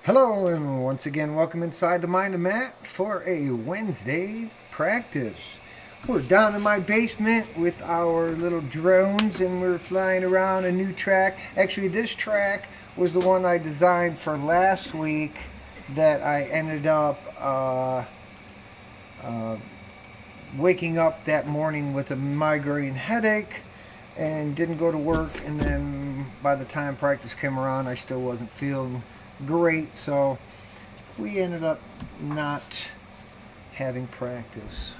Hello, and once again, welcome inside the Mind of Matt for a Wednesday practice. We're down in my basement with our little drones, and we're flying around a new track. Actually, this track was the one I designed for last week that I ended up waking up that morning with a migraine headache and didn't go to work. And then by the time practice came around, I still wasn't feeling great, so we ended up not having practice.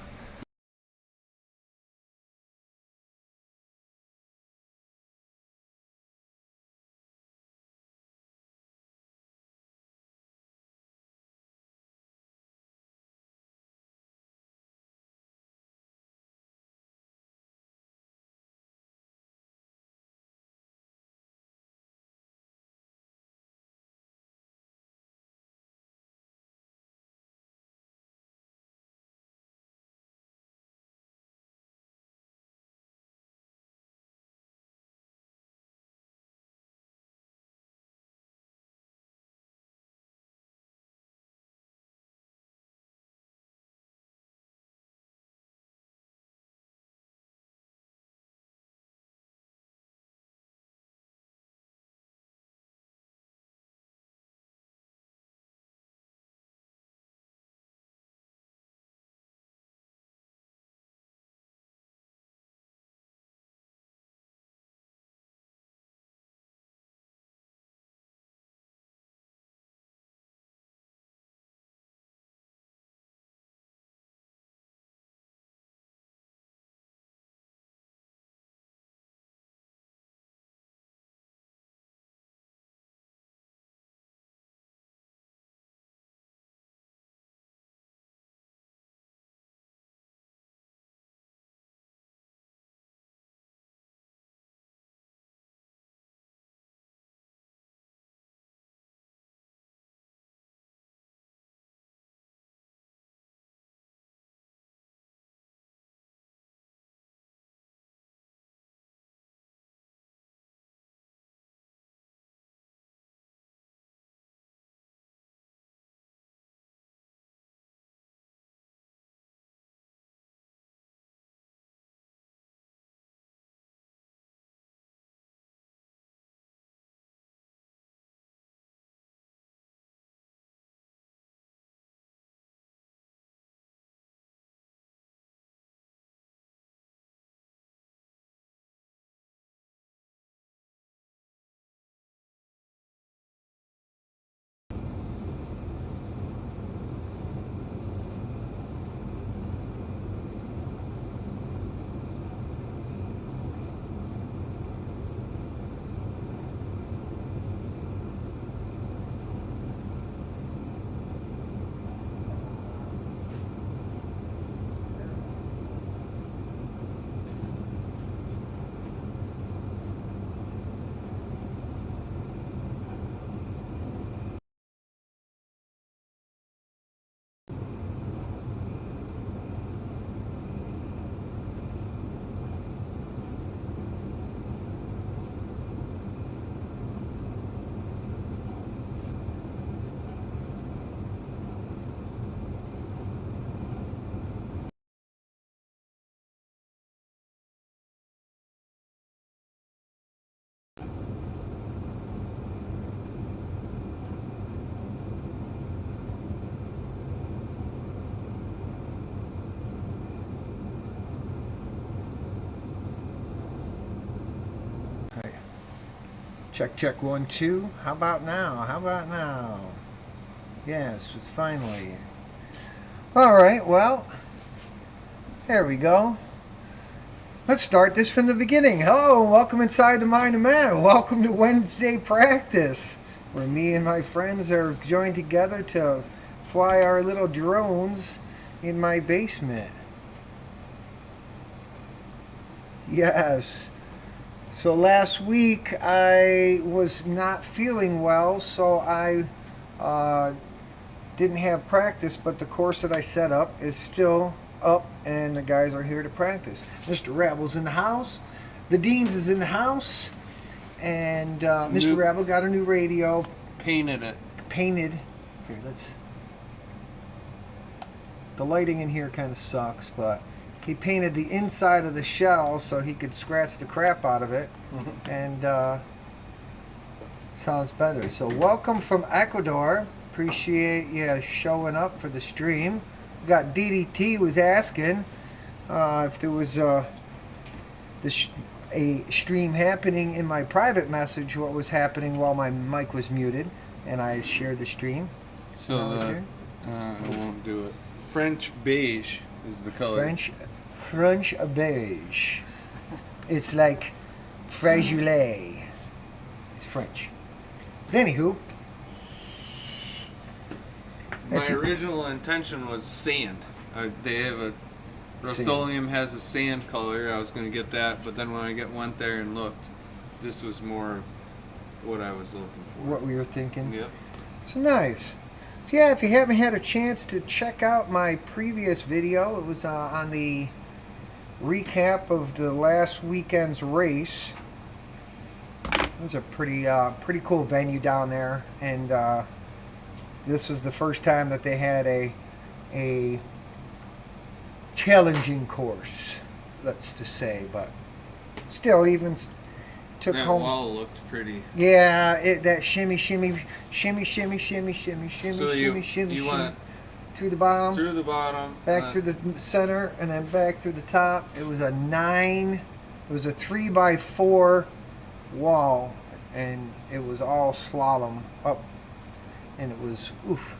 Hey, check, check, 1, 2. How about now? How about now? Yes, it's finally. All right, well, there we go. Let's start this from the beginning. Hello, welcome inside the Mind of Man. Welcome to Wednesday practice, where me and my friends are joined together to fly our little drones in my basement. Yes. So last week I was not feeling well, so I didn't have practice, but the course that I set up is still up, and the guys are here to practice. Mr. Rabble's in the house. The Deans is in the house, and Mr. Rabble got a new radio. Painted it. painted. Here, the lighting in here kind of sucks, but he painted the inside of the shell so he could scratch the crap out of it, and sounds better. So welcome from Ecuador. Appreciate you showing up for the stream. We got DDT was asking if there was a stream happening in my private message, what was happening while my mic was muted, and I shared the stream. So I won't do it. French beige is the color. French beige. It's like fragile. It's French. But anywho, my original intention was sand. They have a Rust-Oleum has a sand color. I was going to get that, but then when I went there and looked, this was more what I was looking for. What we were thinking. Yep. So nice. So yeah, if you haven't had a chance to check out my previous video, it was on the recap of the last weekend's race. It was a pretty cool venue down there, and this was the first time that they had a challenging course, let's just say, but still, even took that home. Wall looked pretty. Yeah, that shimmy, so you went through the bottom, back to the center, and then back to the top. It was a 3x4 wall, and it was all slalom up, and it was oof.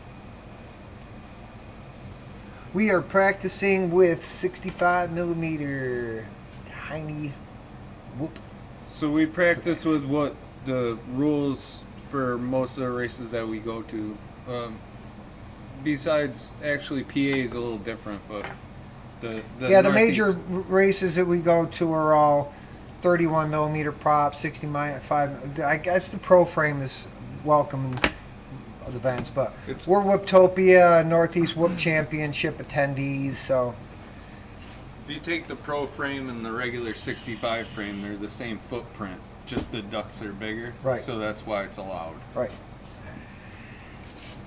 We are practicing with 65mm tiny whoop. So we practice with what the rules for most of the races that we go to. Besides, actually, PA is a little different, but the major races that we go to are all 31mm prop, 65. I guess the pro frame is welcome events, but we're Whooptopia, Northeast Whoop Championship attendees, so if you take the pro frame and the regular 65 frame, they're the same footprint, just the ducts are bigger, right? So that's why it's allowed, right?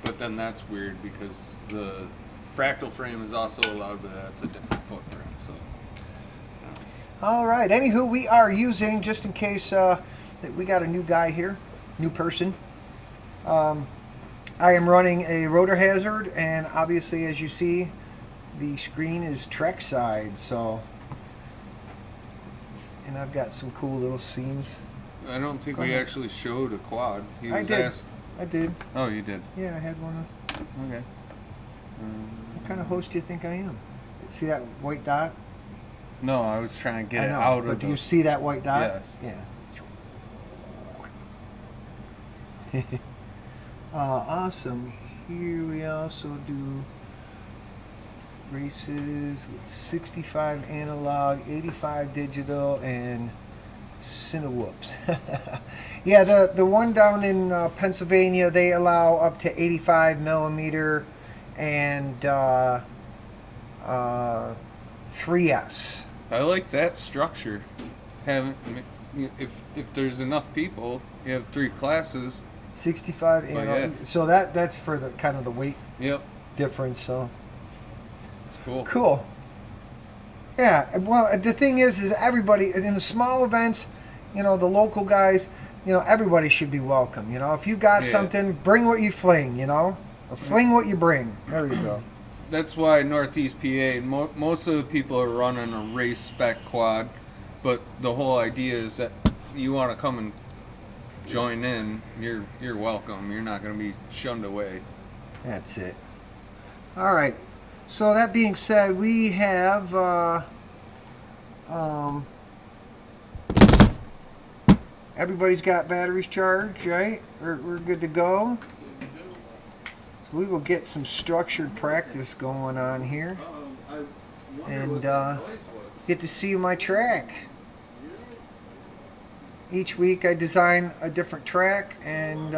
But then that's weird because the fractal frame is also allowed, but that's a different footprint. So all right, anywho, we are using, just in case that we got a new guy here, new person, I am running a rotor hazard, and obviously, as you see, the screen is Trek side, so, and I've got some cool little scenes. I don't think we actually showed a quad. I did. Oh, you did? Yeah, I had one. Okay. What kind of host do you think I am? See that white dot? No, I was trying to get it out of but do you see that white dot? Yes. Yeah. Awesome. Here we also do races with 65 analog, 85 digital, and Cinewhoops. Yeah, the one down in Pennsylvania, they allow up to 85mm and 3S. I like that structure. If there's enough people, you have 3 classes. 65 analog. Yeah. So that's for the kind of the weight difference. So it's cool. Cool. Yeah. Well, the thing is everybody in the small events, the local guys, everybody should be welcome. If you got something, bring what you fling. Or fling what you bring. There you go. That's why Northeast PA, most of the people are running a race spec quad, but the whole idea is that you want to come and join in, you're welcome. You're not going to be shunned away. That's it. All right. So that being said, we have everybody's got batteries charged, right? We're good to go. So we will get some structured practice going on here, and get to see my track. Each week I design a different track, and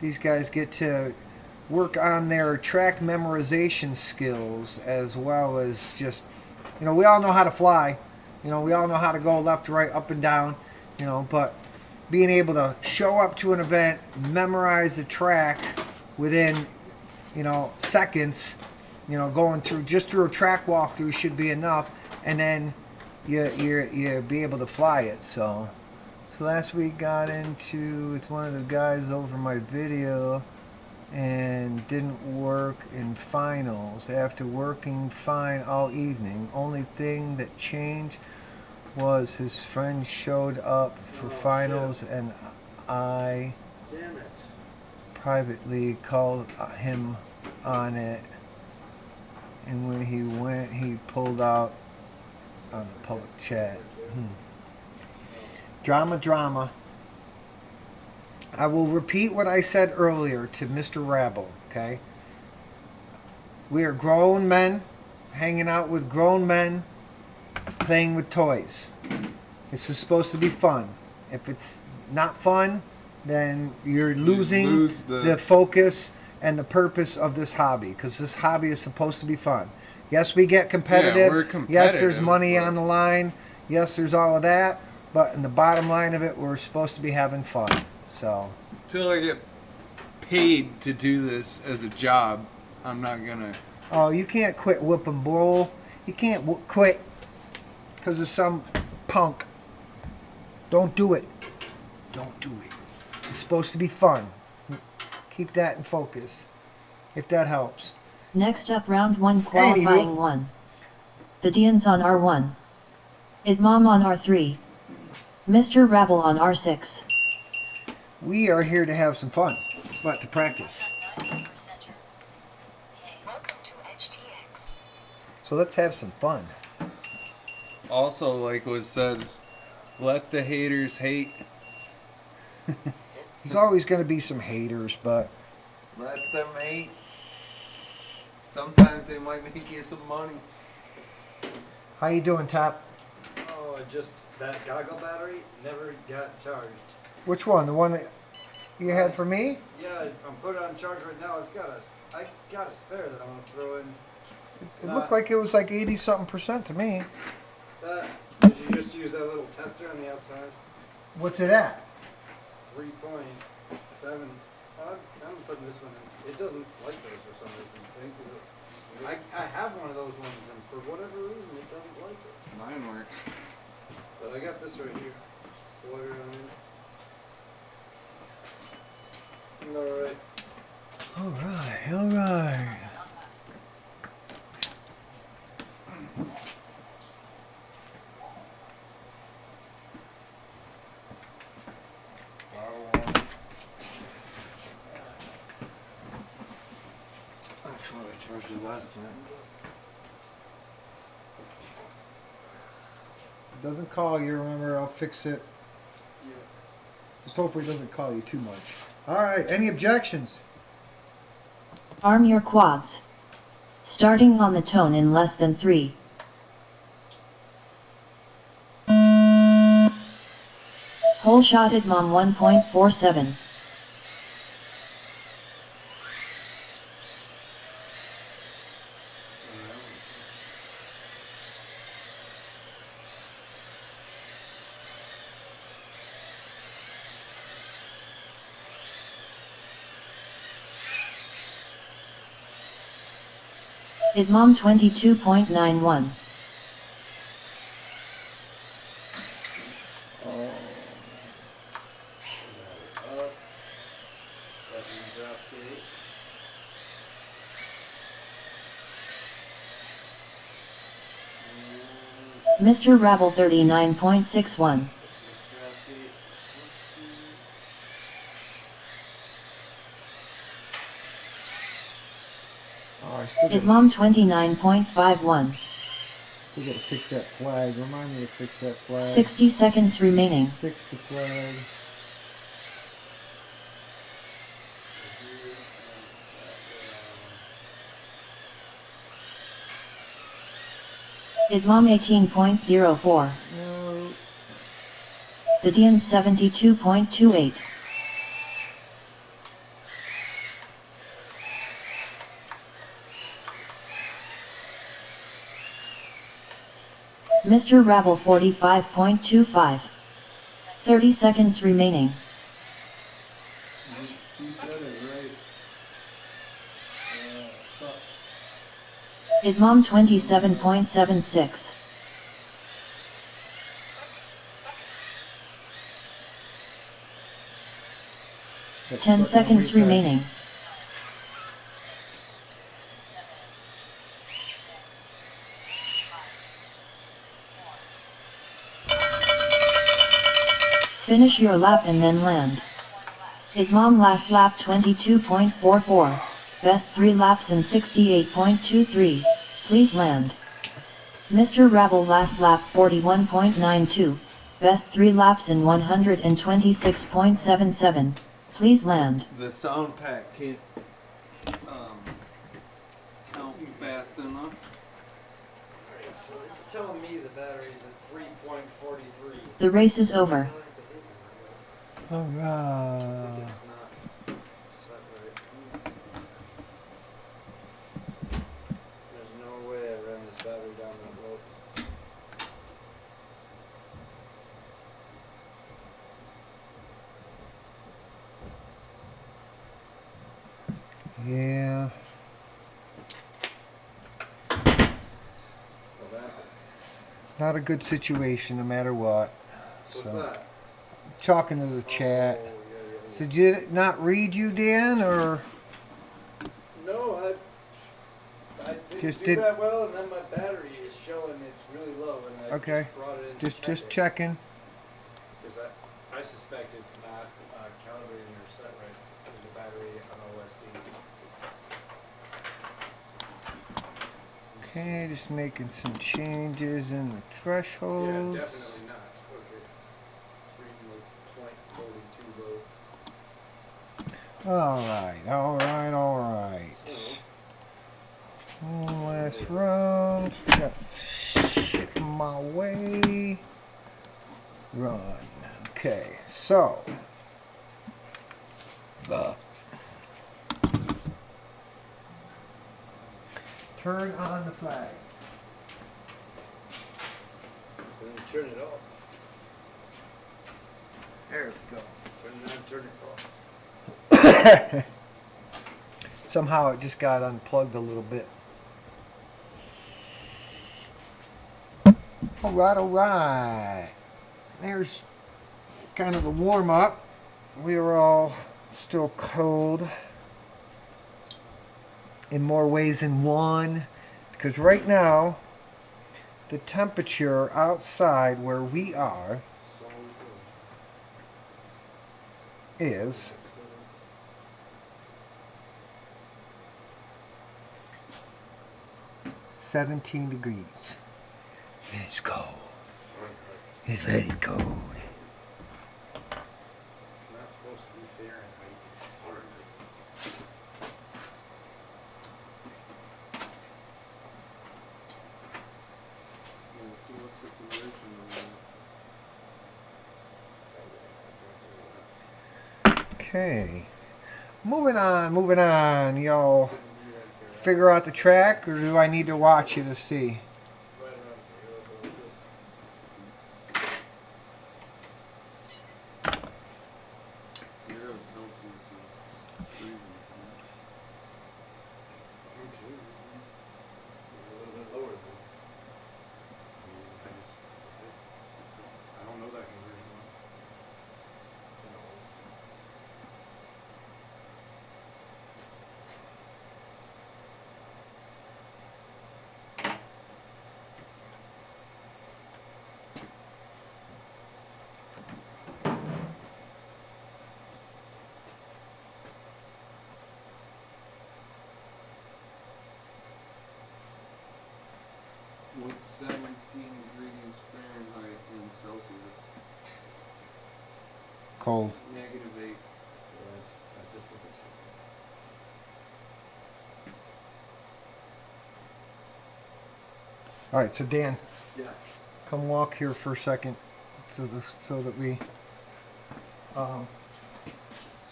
these guys get to work on their track memorization skills, as well as just, we all know how to fly, we all know how to go left, right, up and down, but being able to show up to an event, memorize the track within, seconds, going through a track walkthrough should be enough, and then you be able to fly it. So last week got into with one of the guys over my video and didn't work in finals after working fine all evening. Only thing that changed was his friend showed up for finals and I privately called him on it, and when he went he pulled out on the public chat. Drama. I will repeat what I said earlier to Mr. Rabble, okay? We are grown men hanging out with grown men playing with toys. This is supposed to be fun. If it's not fun, then you're losing the focus and the purpose of this hobby, because this hobby is supposed to be fun. Yes, we get competitive. Yeah, we're competitive. Yes, there's money on the line. Yes, there's all of that. But in the bottom line of it, we're supposed to be having fun. So until I get paid to do this as a job, I'm not gonna. Oh, you can't quit whooping bull. You can't quit because of some punk. Don't do it. Don't do it. It's supposed to be fun. Keep that in focus, if that helps. Next up, round 1, qualifying 1. Fidians on R1. Idmam on R3. Mr. Rabble on R6. We are here to have some fun, but to practice. So let's have some fun. Also, like was said, let the haters hate. There's always going to be some haters, but Let them hate. Sometimes they might make you some money. how you doing, Top? Oh, that goggle battery never got charged. Which one? The one that you had for me? Yeah, I'm putting it on charge right now. I got a spare that I'm gonna throw in. It looked like it was like 80-something% to me. Did you just use that little tester on the outside? What's it at? 3.7. I'm putting this one in. It doesn't like those for some reason. I have one of those ones, and for whatever reason, it doesn't like it. Mine works. But I got this right here. Plug it on in. Alright. All right. I thought I charged it last time. It doesn't call you, remember, I'll fix it. Yeah. Just hopefully it doesn't call you too much. All right, any objections? Arm your quads. Starting on the tone in less than 3. Whole shot Idmam 1.47. Idmam 22.91. Mr. Rabble 39.61. Oh, I still Idmam 29.51. gotta fix that flag. Remind me to fix that flag. 60 seconds remaining. Fix the flag. Idmam 18.04. No. Fidians 72.28. Mr. Rabble 45.25. 30 seconds remaining. She said it right. IDMOM 27.76. 10 seconds remaining. Finish your lap and then land. IDMOM last lap 22.44. Best 3 laps in 68.23. Please land. Mr. Rabble last lap 41.92. Best 3 laps in 126.77. Please land. The sound pack can't count fast enough. Alright, so it's telling me the battery's at 3.43. The race is over. All I think right. it's not set right. There's no way I ran this battery down that road. Yeah. Well, that, Not a good situation, no matter what. what's So, that? talking to the chat. Oh, yeah. So did it not read you, Dan, or No, I didn't Just do did- that well, and then my battery is showing it's really low, and I Okay. just brought it in just to check checking? Because I suspect it's not calibrating or set right with the battery on OSD. Okay, just making some changes in the Yeah, thresholds. definitely not. Okay. It's reading like .42 low. All right. So, One last round. Got shit in my way. Run. Okay, so. Turn on the flag. then you turn it off. There we go. Turn it on, turn it off. Somehow it just got unplugged a little bit. All right. There's kind of the warm up. We are all still cold in more ways than one, because right now the temperature outside where we are So is good. 17 degrees. It's cold. It's very cold. Not supposed to be Fahrenheit. Yeah, so what's the position on Okay. Moving on. Y'all figure out the track, or do I need to watch you to see? Right around here, so it's that? 0 Celsius is freezing. usually a little bit lower than. I don't know that conversion. What's 17 degrees Fahrenheit in Celsius? Cold. -8. I just look at All right, so Dan, you. Yeah. come walk here for a second, so that we.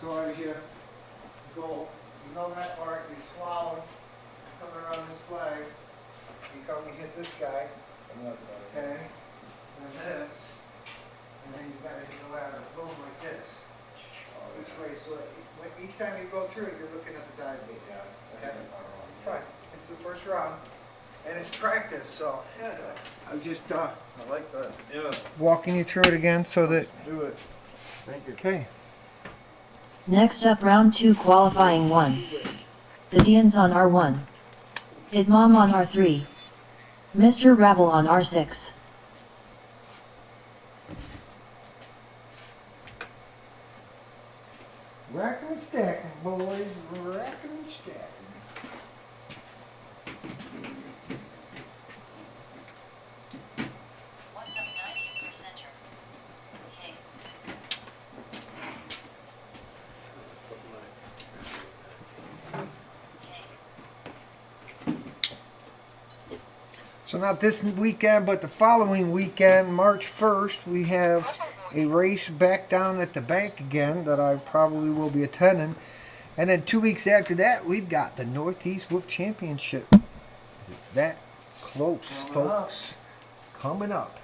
So as you go, you know that part, you slalom, coming around this flag, you come, you hit this guy, On that side. okay, and this, and then you gotta hit the ladder, boom, like this. Each way, so each time you go through it, you're looking at the dive gauge. Okay? It's fine. It's the first round, and it's practice, so I'm just I like that. Yeah. walking you through it again so that. Do it. Thank you. Okay. Next up, round 2, qualifying 1. The Dians on R1. Idmom on R3. Mr. Rabble on R6. Racking and stacking, boys. Racking and stacking. So not this weekend, but the following weekend, March 1st, we have a race back down at the bank again that I probably will be attending. And then 2 weeks after that, we've got the Northeast Whoop Championship. It's that close, folks. Coming up.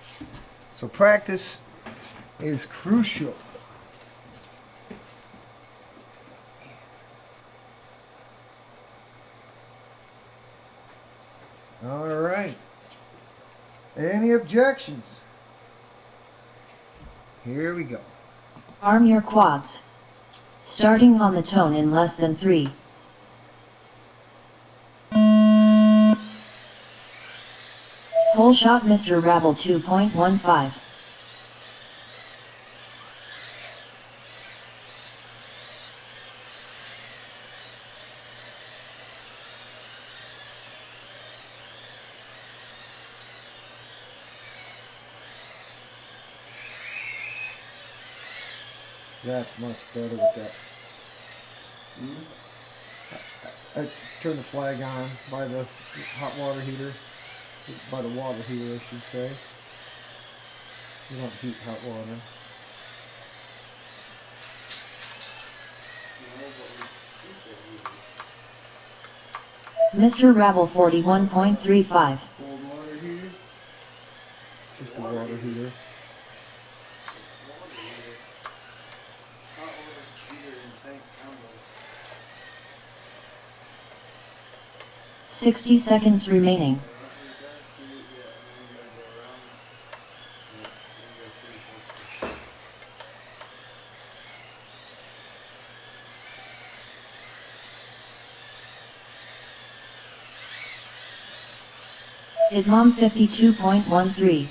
So practice is crucial. All right. Any objections? Here we go. Arm your quads. Starting on the tone in less than 3. Full shot Mr. Rabble 2.15. That's much better with that. I turned the flag on by the hot water heater. By the water heater, I should say. You don't heat hot water. Mr. Rabble 41.35. Cold water heater? Just the water heater. 60 seconds remaining. Idmom 52.13.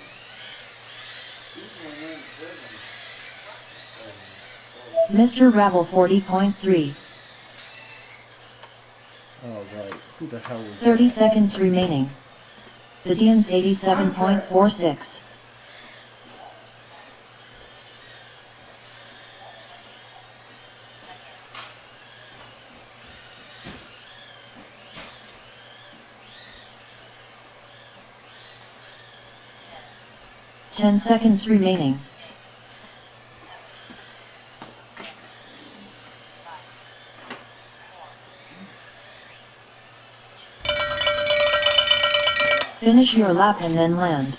Mr. Rabble 40.3. Oh, right. Who the hell was 30 that? seconds remaining. The Dians 87.46. Ten seconds remaining. Finish your lap and then land.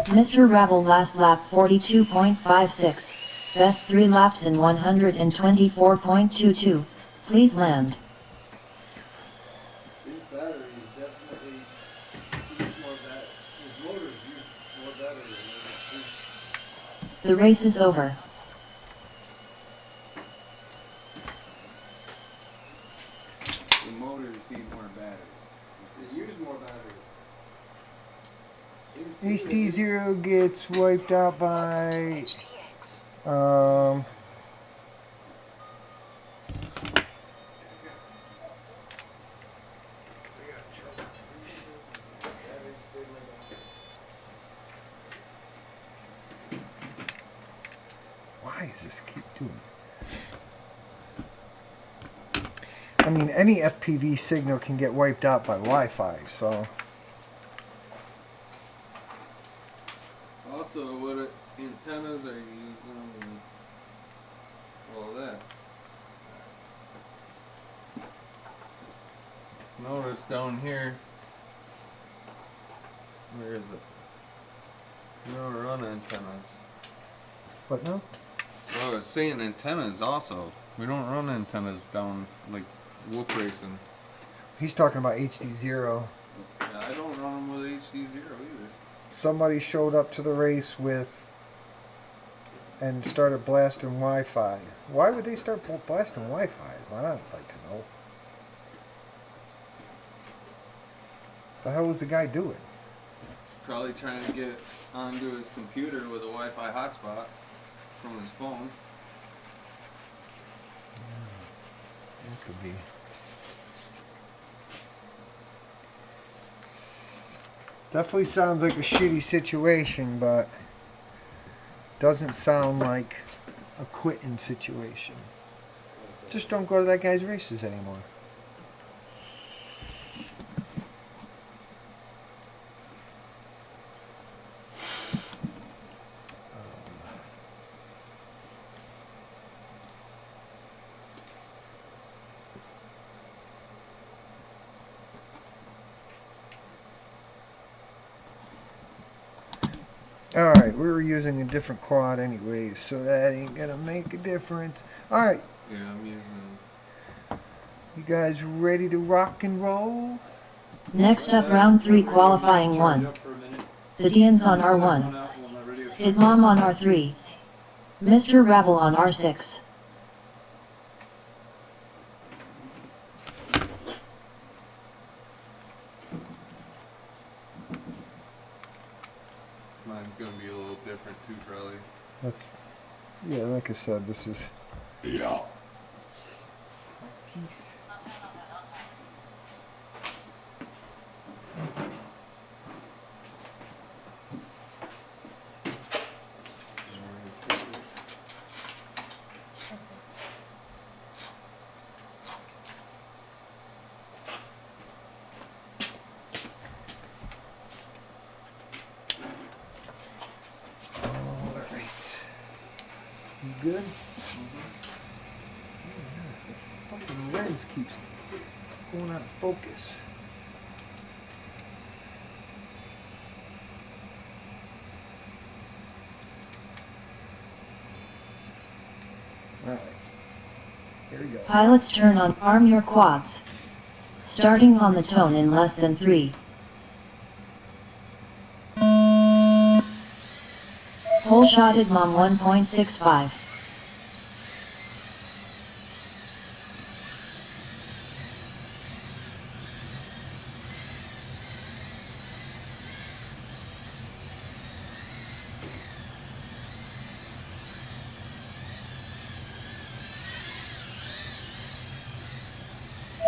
Mr. Rabble last lap 42.56, best 3 laps in 124.22, please land. His battery is definitely use more his motors use more battery than The race is over. The motors need more battery. they use more battery. HD0 gets wiped out by um, why does this keep doing it? I mean, any FPV signal can get wiped out by Wi-Fi, so Also, what antennas are you using and all that? Notice down here, where is it? We don't run antennas. What now? Oh, I was saying antennas also. We don't run antennas down like whoop racing. He's talking about HD0. Yeah, I don't run them with HD0 either. Somebody showed up to the race with and started blasting Wi-Fi. Why would they start blasting Wi-Fi? I'd like to know. The hell was the guy doing? Probably trying to get onto his computer with a Wi-Fi hotspot from his phone. That could be. Definitely sounds like a shitty situation, but doesn't sound like a quitting situation. Just don't go to that guy's races anymore. Alright, we were using a different quad anyways, so that ain't gonna make a difference. Alright, Yeah, I'm using. you guys ready to rock and roll? Next up, round 3 qualifying 1. The Dians on R1. Idmom on R3. Mr. Rabble on R6. Mine's gonna be a little different too, probably. That's, yeah, like I said, this is... Yeah. You good? Fucking lens keeps going out of focus. Alright. Here we go. Pilots turn on, arm your quads. Starting on the tone in less than 3. Whole shot Idmom 1.65.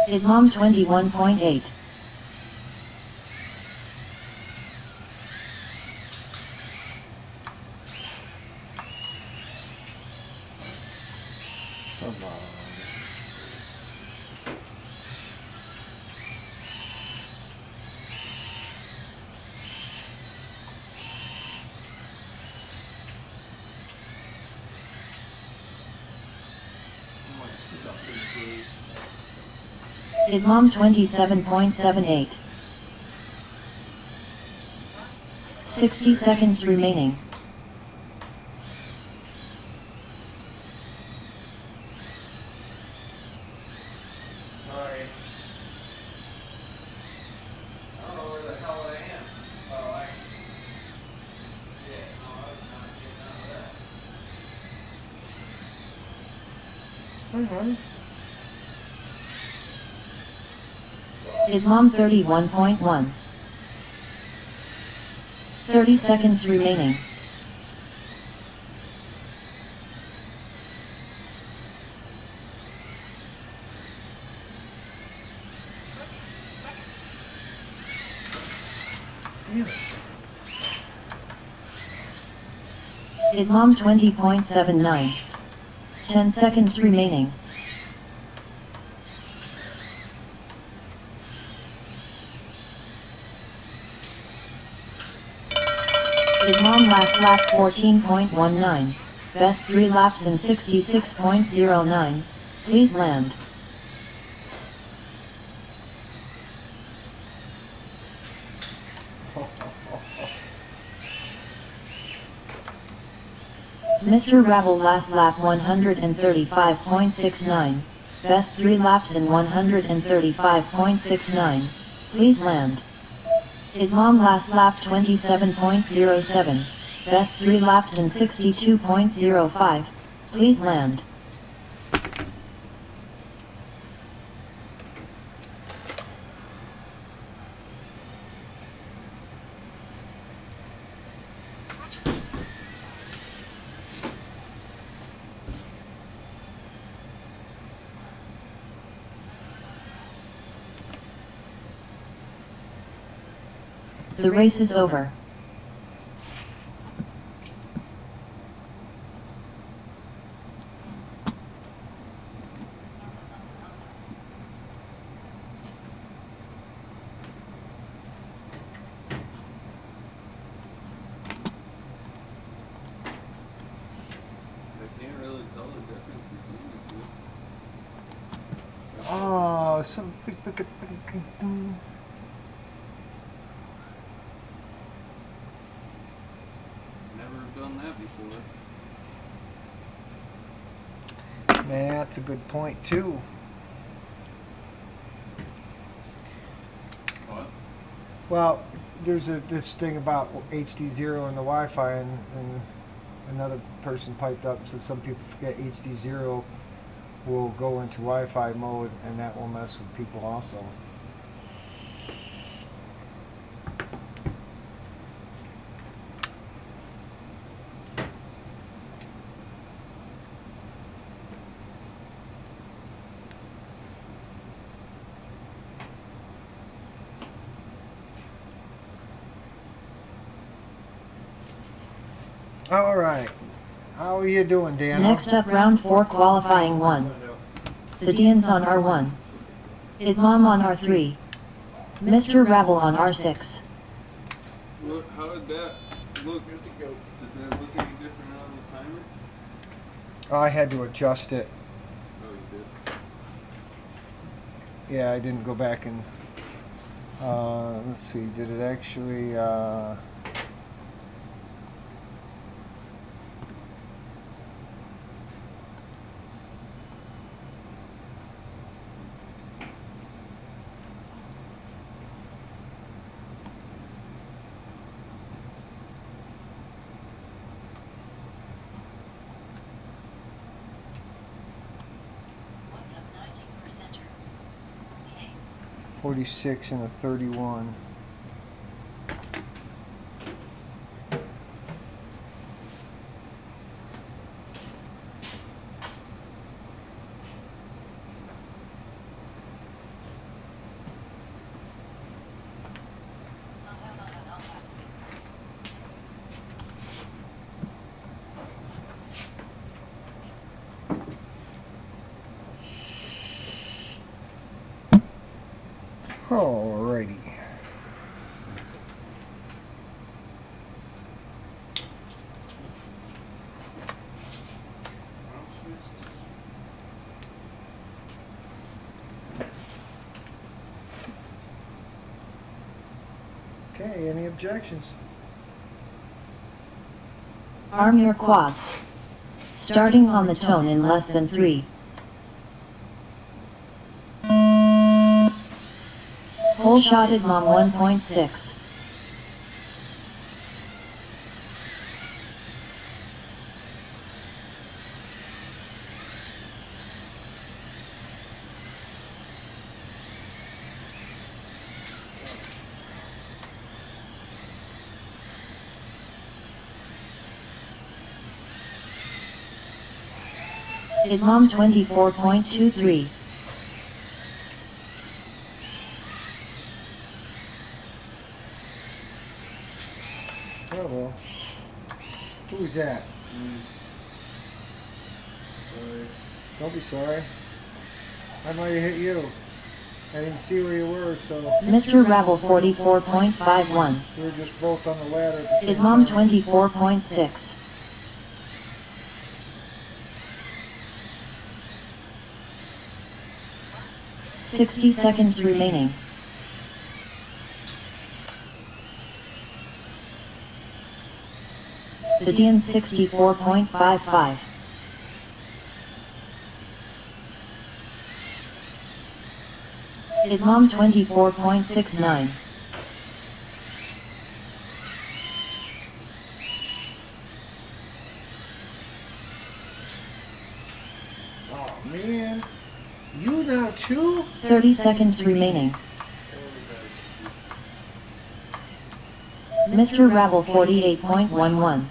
Idmom 21.8. Come on. Idmom 27.78. 60 seconds remaining. Alright. I don't know where the hell I am. Oh, yeah, no, I was not getting out of that. Idmom 31.1. 30 seconds remaining. Damn it. Idmom 20.79. 10 seconds remaining. Idmom last lap 14.19. Best 3 laps in 66.09. Please land. Mr. Rabble last lap 135.69. Best 3 laps in 135.69. Please land. His mom last lap 27.07. Best 3 laps in 62.05. Please land. The race is over. I can't really tell the difference between the two. Oh, some big. Never done that before. That's a good point too. What? Well, there's this thing about HD0 and the Wi-Fi, and another person piped up and said some people forget HD0 will go into Wi-Fi mode, and that will mess with people also. All right. How are you doing, Dan? Next up, round 4 qualifying 1. The Dians on R1. Idmom on R3. Mr. Rabble on R6. Look, how did that look? Did that look any different on the timer? I had to adjust it. Oh, you did. Yeah, I didn't go back and let's see. Did it actually? 46 and a 31. Alrighty. Okay, any objections? Arm your quads. Starting on the tone in less than 3. Whole shot Idmom 1.6. Idmom 24.23. Oh well. Who's that? Sorry. Don't be sorry. I might have hit you. I didn't see where you were, so Mr. Rabble 44.51. we were just both on the ladder at the same Idmom time. 24.6. 60 seconds remaining. The Vidian 64.55. His mom 24.69. Oh man. You now too? 30 seconds remaining. Mr. Rabble 48.11.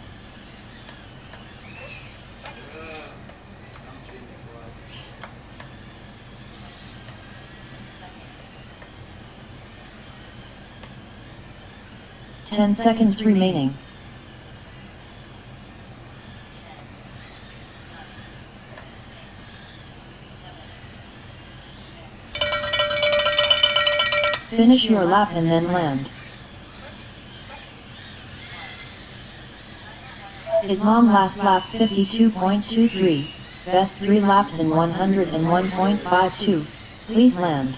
Ten seconds remaining. Finish your lap and then land. His mom last lap 52.23. Best 3 laps in 101.52. Please land.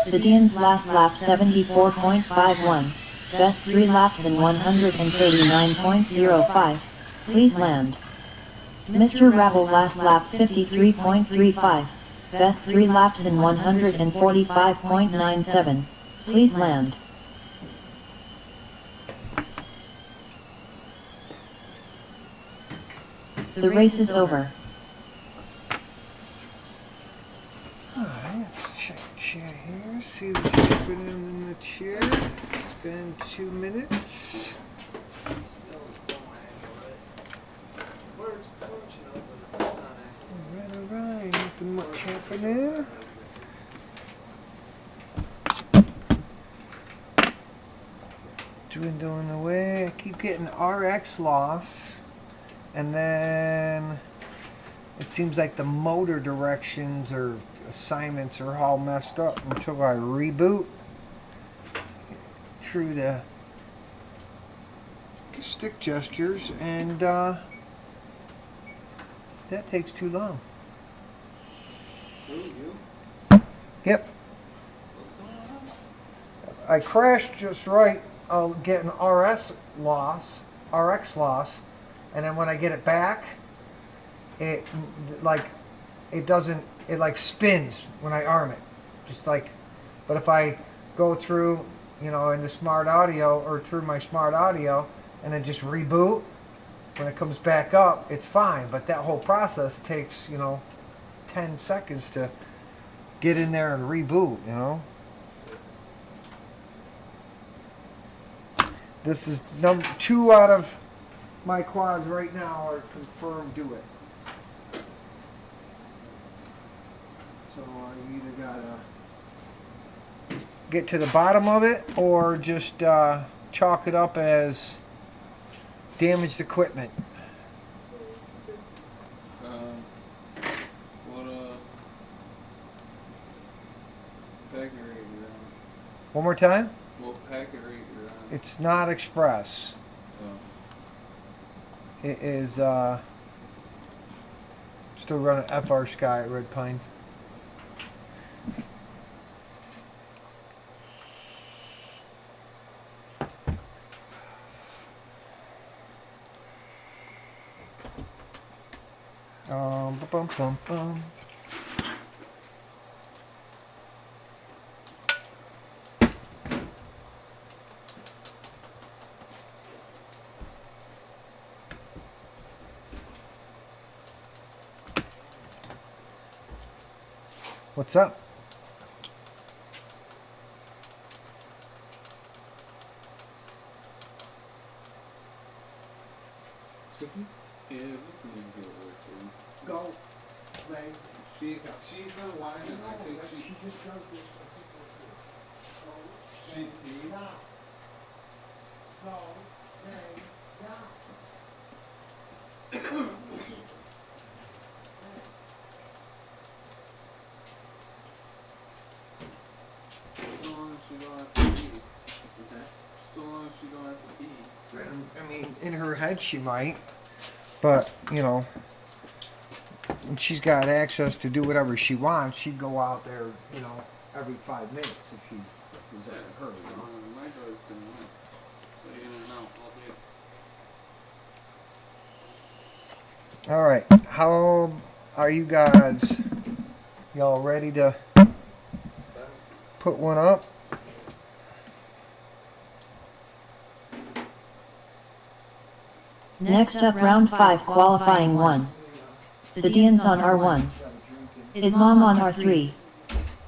Vidian's last lap 74.51. Best 3 laps in 139.05. Please land. Mr. Rabble last lap 53.35. Best 3 laps in 145.97. Please land. The race is over. Alright, let's check the chair here. See what's happening in the chair. It's been 2 minutes. Still don't angle it. Works, you know, but it's not angled. Alright, nothing much happening. Dwindling away. I keep getting RX loss. And then it seems like the motor directions or assignments are all messed up until I reboot through the stick gestures, and that takes too long. Who, you? Yep. What's going on? I crashed just right. I'll get an RX loss, and then when I get it back, it spins when I arm it, just like. But if I go through, into smart audio or through my smart audio, and then just reboot, when it comes back up, it's fine. But that whole process takes 10 seconds to get in there and reboot. This is number 2 out of my quads right now are confirmed do it. So I either gotta get to the bottom of it or just chalk it up as damaged equipment. What packet rate you're on? One more time? What packet rate you're on? It's not express. Oh. It is still running FR Sky at Red Pine. Bum, bum, bum. What's up? Sticky? Yeah, this isn't good work, dude. Go. Play. She's been whining. I think she just does this. she peed. Now. Go. Play. Now. So long as she don't have to pee. What's that? So long as she don't have to pee. I mean, in her head she might, but when she's got access to do whatever she wants, she'd go out there, every 5 minutes if she was in a hurry. You know? My brother's similar. But in and out all day. All right, how are you guys? Y'all ready to put one up? Next up, round 5, qualifying 1. The Dians on R1. Idmam on R3.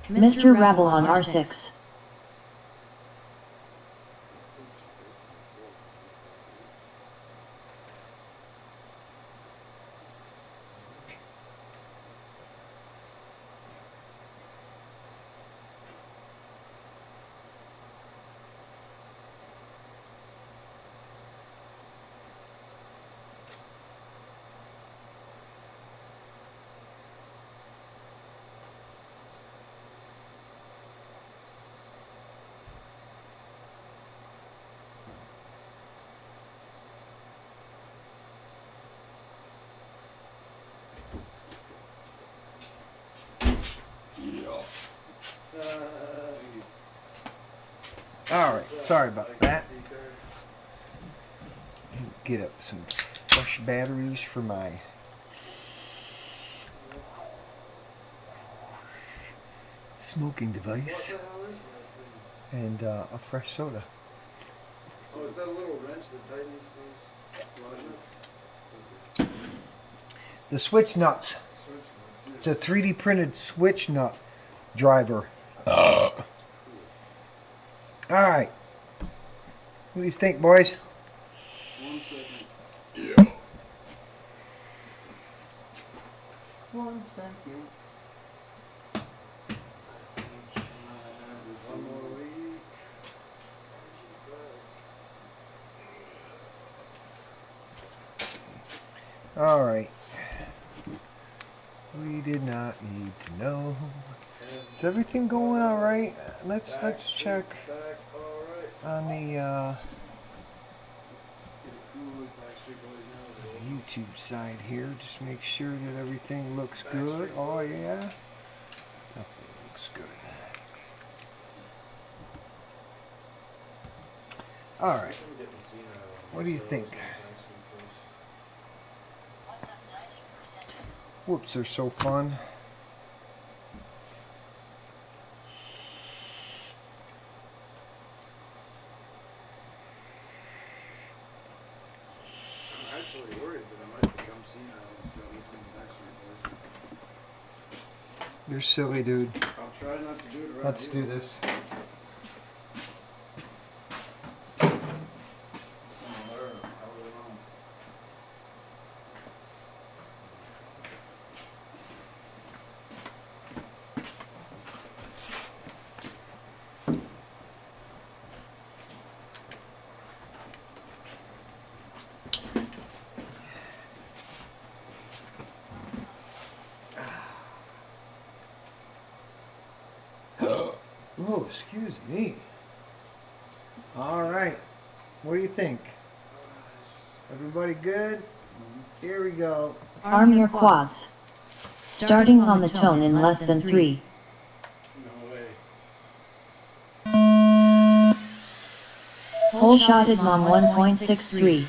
Mr. Rabble on R6. All right, sorry about that. Get up some fresh batteries for my smoking device What the hell is that thing? and a fresh soda. Oh, is that a little wrench that tightens those nuts? The switch nuts. Switch nuts. It's a 3D printed switch nut driver. All right. What do you think, boys? 1 second. Yeah. 1 second. One more week. All right. We did not need to know. Is everything going all right? Let's check Back, alright. on the Is it cool with Backstreet Boys now? Is it YouTube side here. Just make sure that everything looks good. Oh yeah, definitely looks good. All right. I'm getting senile. What do you think? Backstreet Boys. Whoops, they're so fun. I'm actually worried that I might become senile and start listening to Backstreet Boys. You're silly, dude. I'll try not to do it around Let's you. do this. Oh, excuse me. All right. What do you think? Everybody good? Here we go. Arm your quads. Starting on the tone in less than 3. No way. Whole shot Idmam 1.63.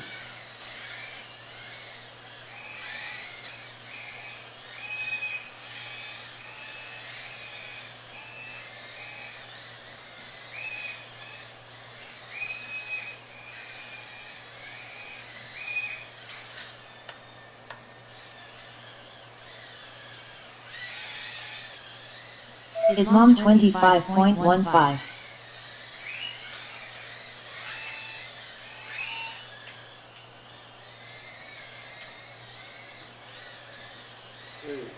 Idmam 25.15. Dude.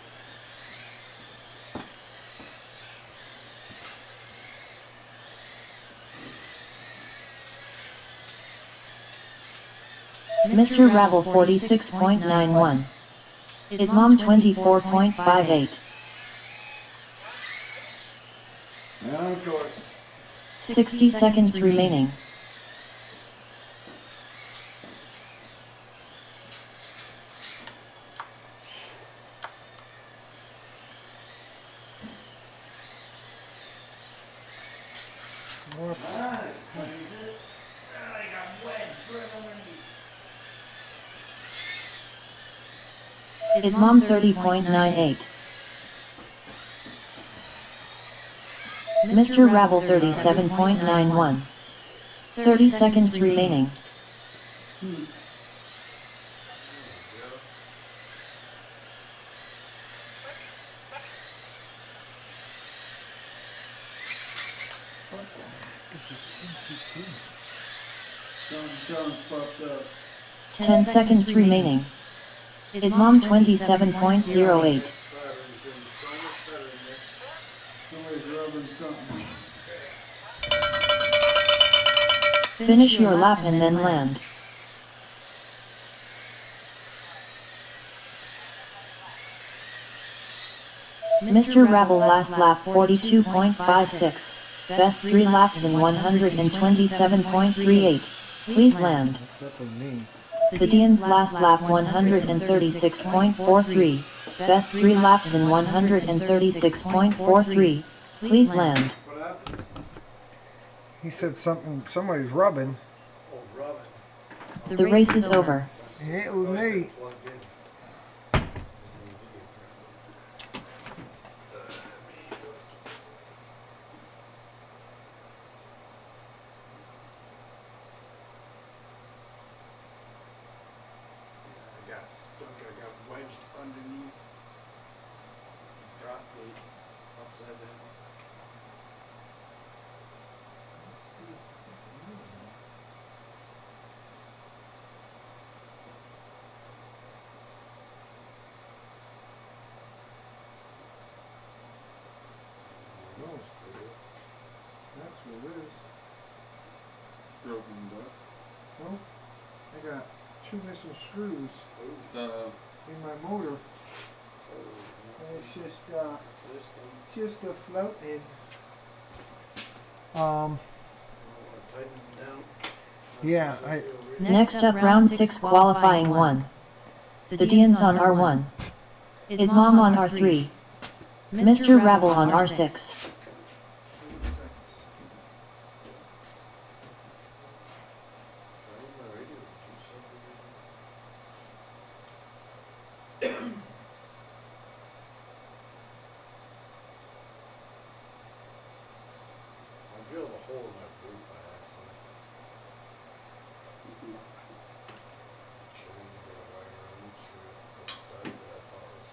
Mr. Rabble 46.91. Idmam 24.58. And of course. 60 seconds remaining. more. Is mom 30.98? Mr. Rabble 37.91. 30 seconds remaining. Fucked up. 10 seconds remaining. Is mom 27.08? Somebody's rubbing something. Finish your lap and then land. Mr. Rabble last lap 42.56. Best 3 laps in 127.38. Please land. That's definitely me. The Dean's last lap 136.43. Best 3 laps in 136.43. Please land. What happened? He said something. Somebody's rubbing. Oh, Robin. The race is over. It was me. Plugged in. I got stuck. I got wedged underneath. Drop gate upside down. That's what it is. Broken duck. Well, I got 2 missing screws Uh, in my motor. And it's just a floating. Yeah, Next up round 6 qualifying 1. The Dean's on R1. Is mom on R3. Mr. Rabble on R6. I drilled a hole in my roof by accident. Trying to get a wire around through the stud that I thought was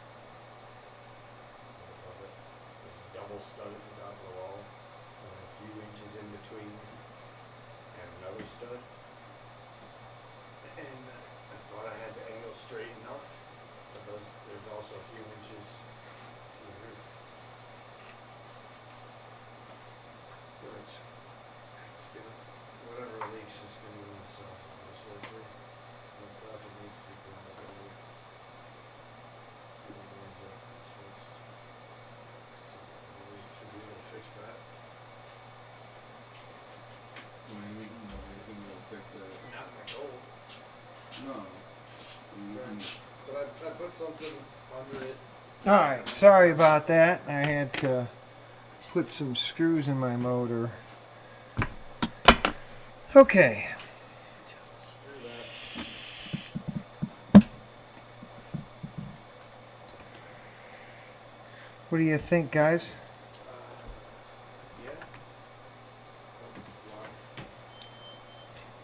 above it. There's a double stud at the top of the wall, and then a few inches in between, and another stud. And I thought I had the angle straight enough, but there's also a few inches to the roof. But it's gonna, whatever leaks is gonna go in soffit most likely. And the soffit needs to be put on the building. So it warms up and it's fixed. So ways to be able to fix that. when we can fix it. Not my goal. No. But I put something under it. Alright, sorry about that. I had to put some screws in my motor. Okay. Screw that. What do you think, guys? Yeah. That's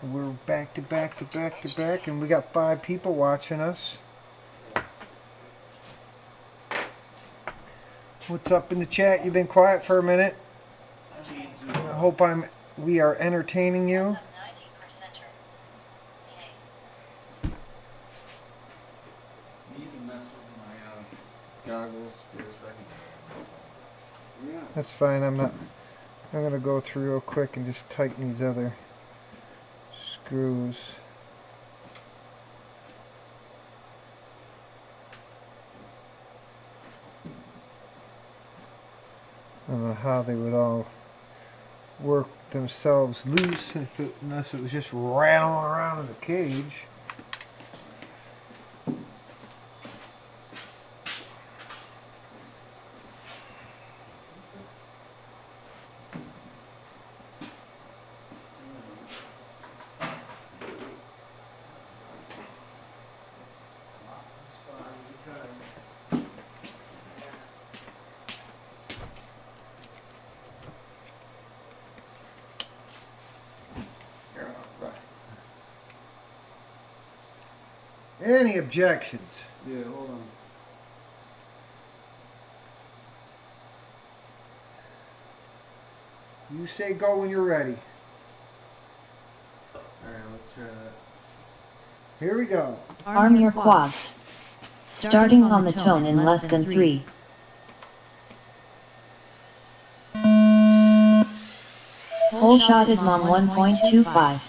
fly. We're back to back to back to back, and we got 5 people watching us. What's up in the chat? You've been quiet for a minute. I hope we are entertaining you. Need to mess with my goggles for a second. Yeah. That's fine. I'm gonna go through real quick and just tighten these other screws. I don't know how they would all work themselves loose unless it was just rattling around in the cage. Any objections? Yeah, hold on. You say go when you're ready. Alright, let's try that. Here we go. Arm your quads. Starting on the tone in less than 3. Hole shotted mom 1.25.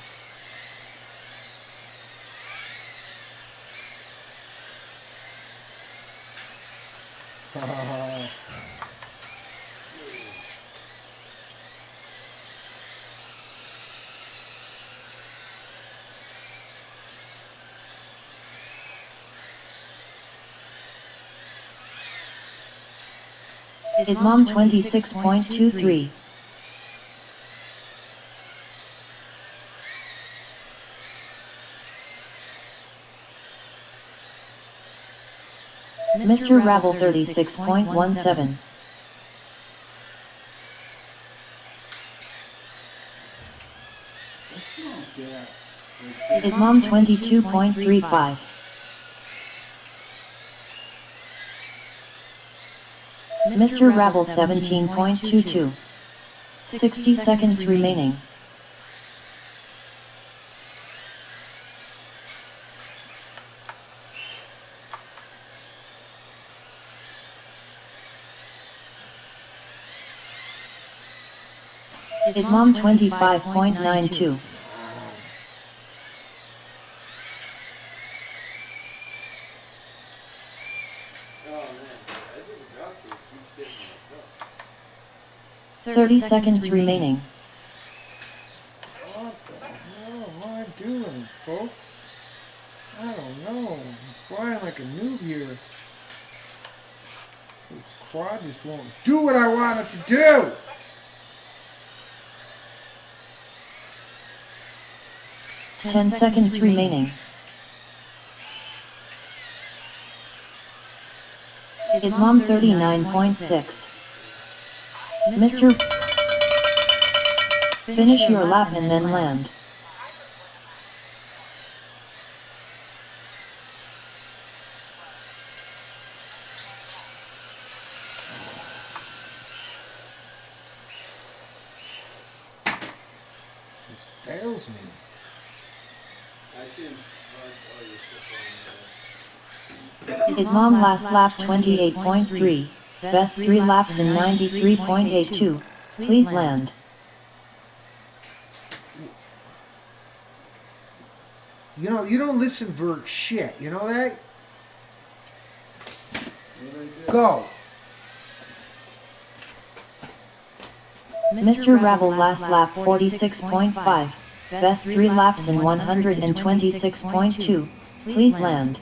Is mom 26.23. Mr. Rabble 36.17. Is mom 22.35. Mr. Rabble 17.22. 60 seconds remaining. Is mom 25.92. Oh man, I did a drop to it. Keeps getting my drop. 30 seconds remaining. What the hell am I doing, folks? I don't know. I'm flying like a noob here. This quad just won't do what I want it to do. Ten seconds remaining. Is mom 39.6. Mr. Finish your lap and then land. This fails me. I think, oh, you're Is mom last lap 28.3. Best 3 laps in 93.82. Please land. You know, you don't listen for shit. You know that? Go. Mr. Rabble last lap 46.5. Best 3 laps in 126.2. Please land.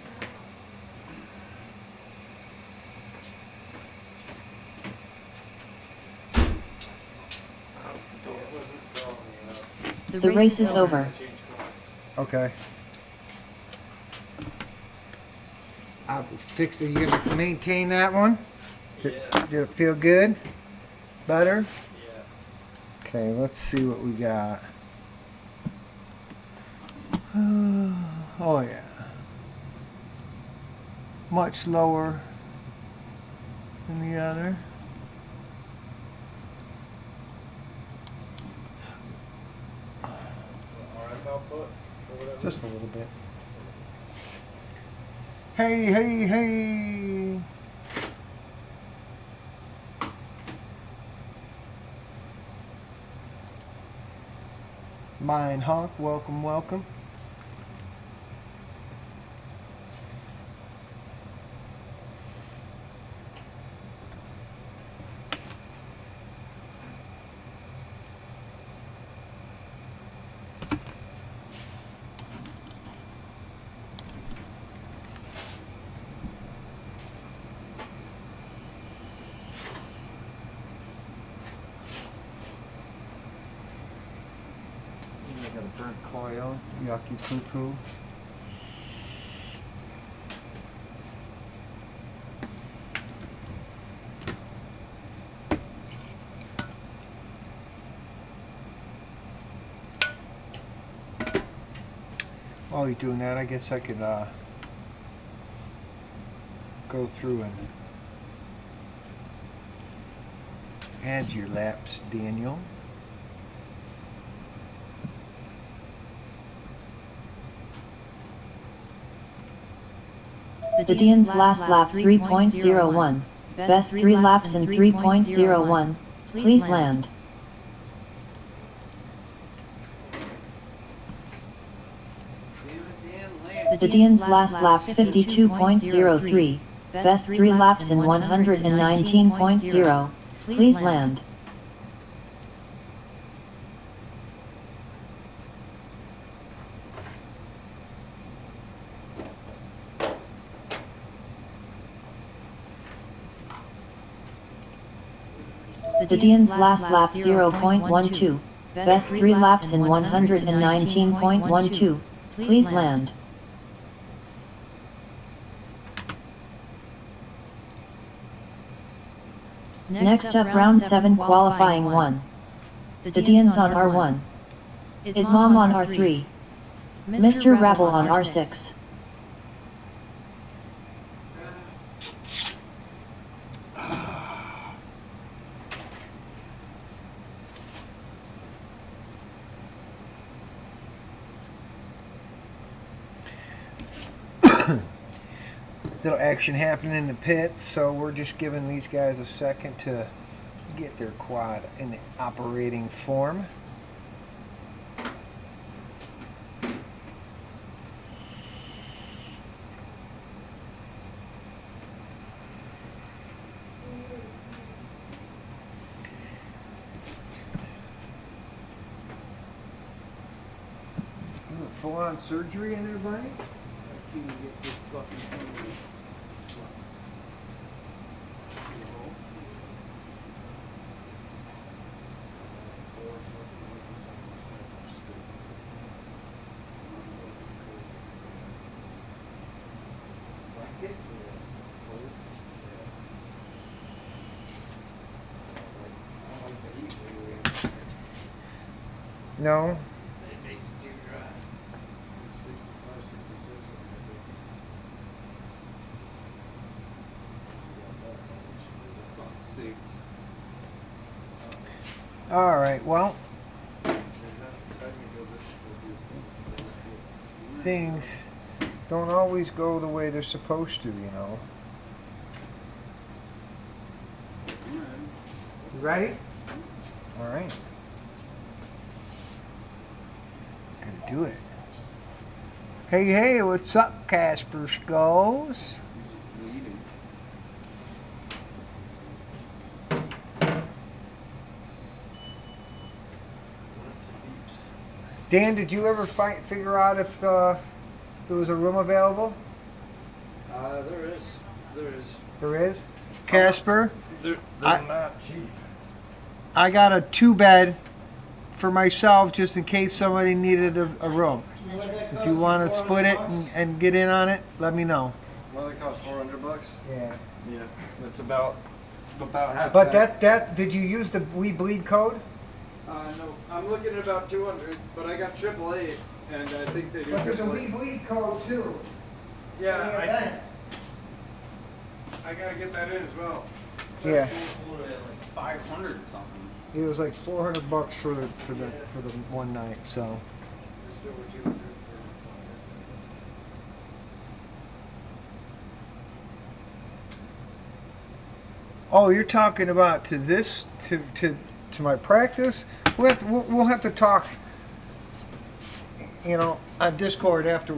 The race is over. Okay. I will fix it. You gonna maintain that one? Did it feel good? Better? Yeah. Okay, let's see what we got. Oh yeah. Much lower than the other. RF output or whatever. Just a little bit. Hey, hey, hey. Mine Hawk, welcome, welcome. I got a burnt coil, yucky poo poo. While he's doing that, I guess I could go through and add your laps, Daniel. The Dean's last lap 3.01. Best 3 laps in 3.01. Please land. The Dean's last lap 52.03. Best 3 laps in 119.0. Please land. The Dean's last lap 0.12. Best 3 laps in 119.12. Please land. Next up, round 7 qualifying 1. The Dean's on R1. His mom on R3. Mr. Rabble on R6. Little action happening in the pits, so we're just giving these guys a second to get their quad in operating form. You went full-on surgery in there, buddy? Can you get this fucking thing? No. It makes it too dry. 65, 66. Six. All right, well, things don't always go the way they're supposed to, you know. You ready? All right. Gonna do it. Hey, hey, what's up, Casper Skulls? Leading. Dan, did you ever figure out if there was a room available? There is. There is. There is? Casper, They're I- not cheap. I got a 2-bed for myself just in case somebody needed a room. If you want to split it and get in on it, let me know. Well, they cost $400. Yeah. Yeah, that's about half. But that did you use the We Bleed code? No, I'm looking at about 200, but I got AAA, and I think they do. But there's a AAA. We Bleed code too. Yeah, I gotta get that in as well. Yeah. Like 500 or something. It was like $400 for the one night. So Just over 200 for. oh, you're talking about to this to my practice? We'll have to talk. You know, on Discord after.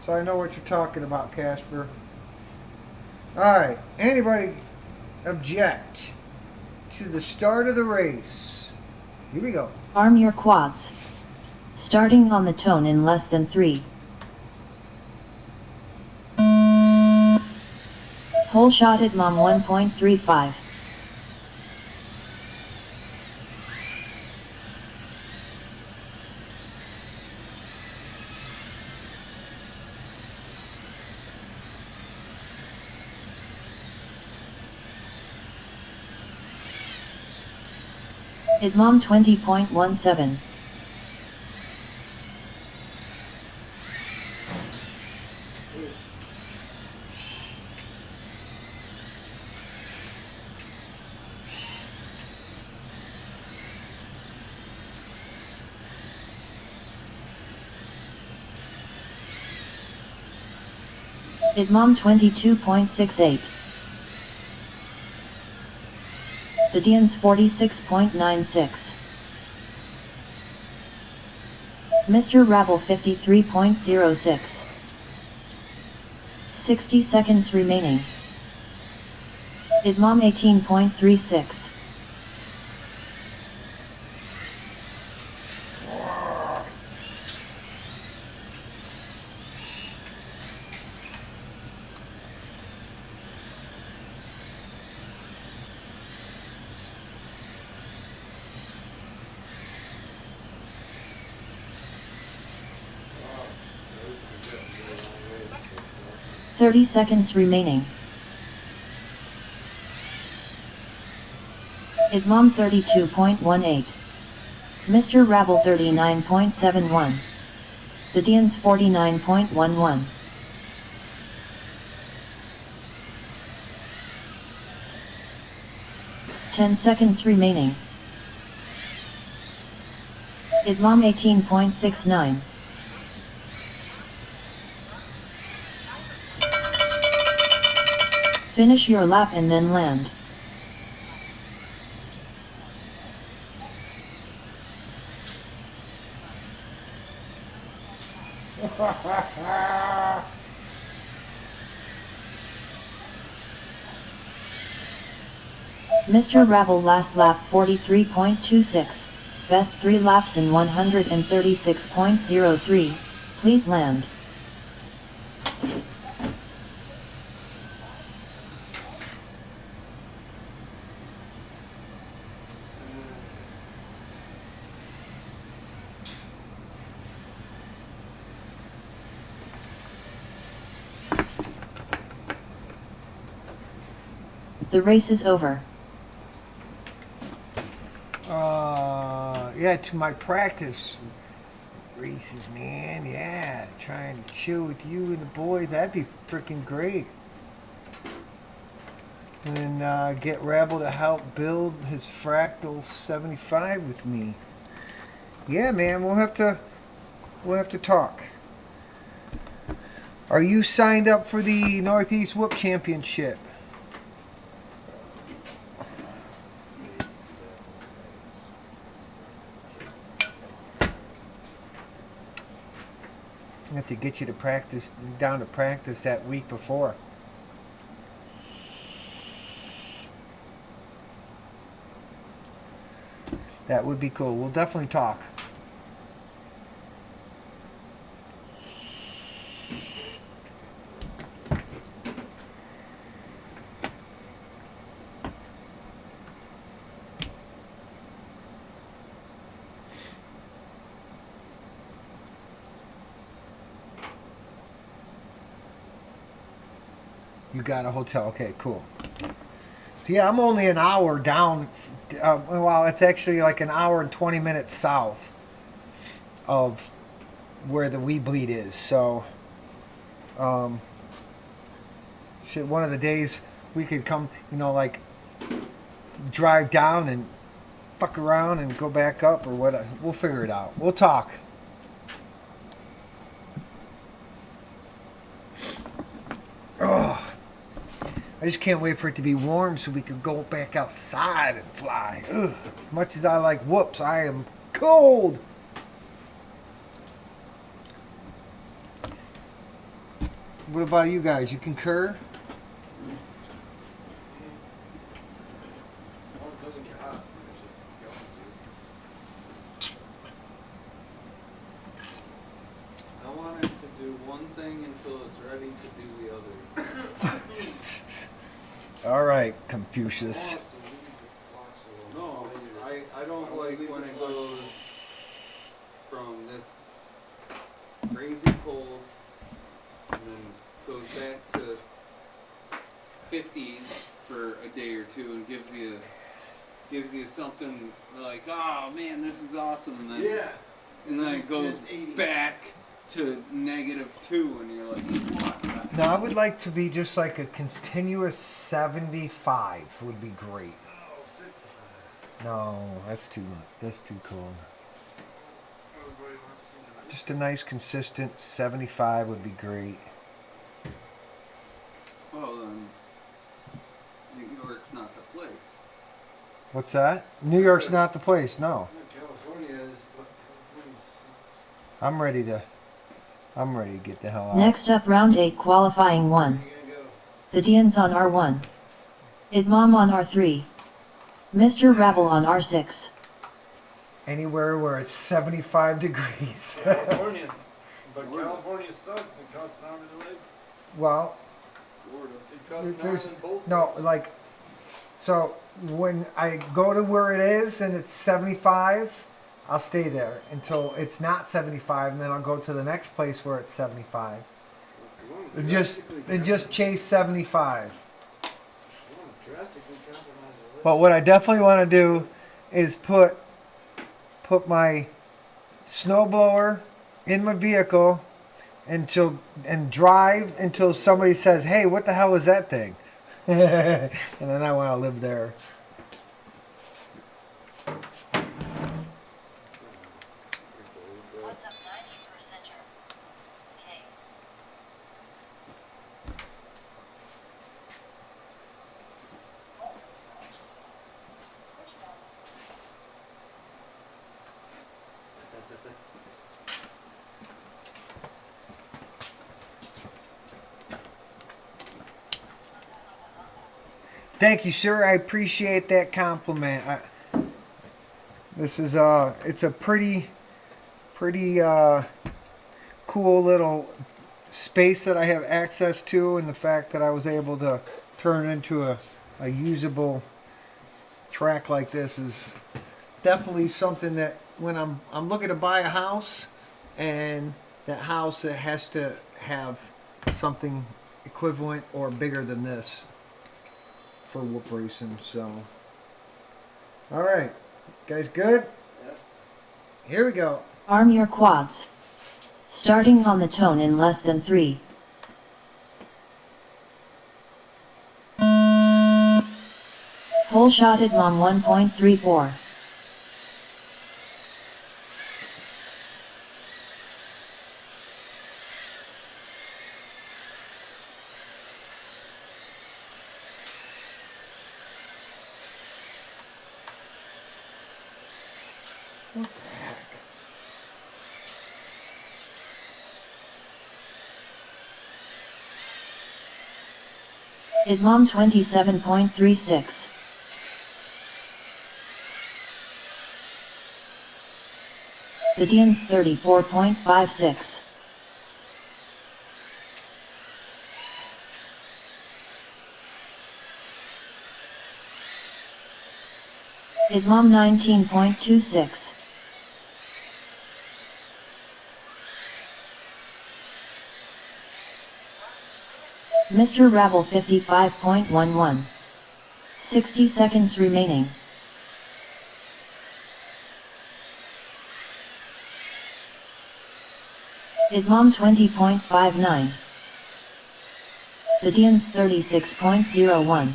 So I know what you're talking about, Casper. All right. Anybody object to the start of the race? Here we go. Arm your quads. Starting on the tone in less than 3. Whole shot at mom 1.35. Hit mom 20.17. Idmom 22.68. The Dians 46.96. Mr. Rabble 53.06. 60 seconds remaining. Idmom 18.36. Wow, that was pretty good. You got a long way to take that. 30 seconds remaining. Idmom 32.18. Mr. Rabble 39.71. The Dians 49.11. 10 seconds remaining. Idmom 18.69. Finish your lap and then land. Mr. Rabble last lap 43.26. Best 3 laps in 136.03. Please land. The race is over. Yeah, to my practice races, man. Yeah, trying to chill with you and the boys. That'd be freaking great. And then get Rabble to help build his Fractal 75 with me. Yeah, man, we'll have to talk. Are you signed up for the Northeast Whoop Championship? I have to get you to practice, down to practice that week before. That would be cool. We'll definitely talk. You got a hotel. Okay, cool. So yeah, I'm only an hour down. Well, it's actually like an hour and 20 minutes south of where the Wee Bleed is. So, shit, one of the days we could come, like drive down and fuck around and go back up or what. We'll figure it out. We'll talk. Oh. I just can't wait for it to be warm so we can go back outside and fly. Ugh. As much as I like whoops, I am cold. What about you guys? You concur? As long as it doesn't get hot, which it's going to. I want it to do one thing until it's ready to do the other. All right, Confucius. No, I don't like when it goes from this crazy cold and then goes back to 50s for a day or two and gives you something like, oh man, this is awesome, and then and then it goes back to -2 and you're like, what? Now, I would like to be just like a continuous 75 would be great. Oh, 55. No, that's too much. That's too cold. Everybody wants to see Just a nice consistent 75 would be great. What's that? New York's not the place. No, California is, but California sucks. I'm ready to get the hell out. Next up, round 8 qualifying 1. Where are you gonna go? The Dians on R1. Idmom on R3. Mr. Rabble on R6. Anywhere where it's 75 degrees. California. But California sucks and it costs an arm and a leg. Well, It costs an arm there's and both no legs. like. So when I go to where it is and it's 75, I'll stay there until it's not 75, and then I'll go to the next place where it's 75. And just chase 75. You wanna drastically compromise your leg. But what I definitely want to do is put my snowblower in my vehicle and drive until somebody says, "Hey, what the hell is that thing?" And then I want to live there. What's up 90%? Hey. Thank you, sir. I appreciate that compliment. This is it's a pretty cool little space that I have access to, and the fact that I was able to turn it into a usable track like this is definitely something that when I'm looking to buy a house, and that house, it has to have something equivalent or bigger than this for whoop racing. So, all right, guys, good. Here we go. Arm your quads. Starting on the tone in less than 3. Whole shot Idmom 1.34. What the heck? Idmom 27.36. The Dians 34.56. Idmom 19.26. Mr. Rabble 55.11. 60 seconds remaining. Idmom 20.59. The Dians 36.01.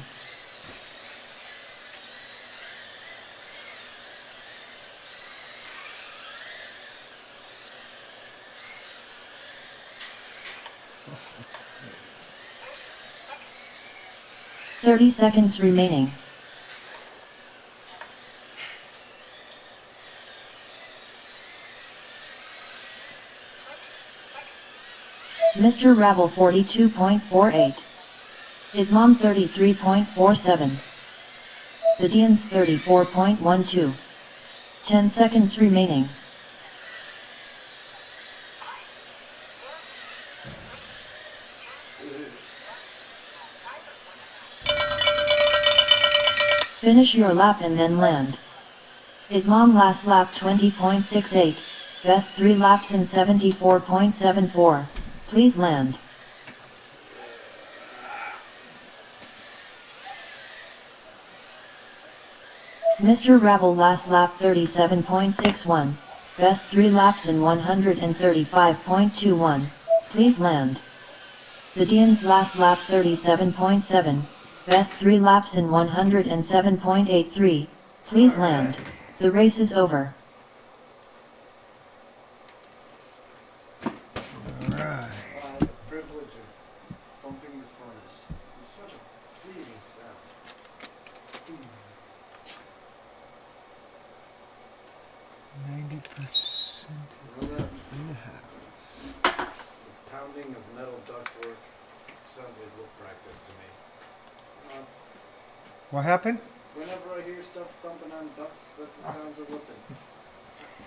Thirty seconds remaining. Mr. Rabble 42.48. Idmom 33.47. The Dians 34.12. 10 seconds remaining. Finish your lap and then land. Idmom last lap 20.68, best 3 laps in 74.74, please land. Mr. Rabble last lap 37.61, best 3 laps in 135.21, please land. The Dians last lap 37.7, best 3 laps in 107.83, please land. The race is over. Alright. The privilege of thumping the furnace. It's such a pleasing sound. sounds like whip practice to me. Uh, What happened? Whenever I hear stuff thumping on ducks, that's the sounds of whipping.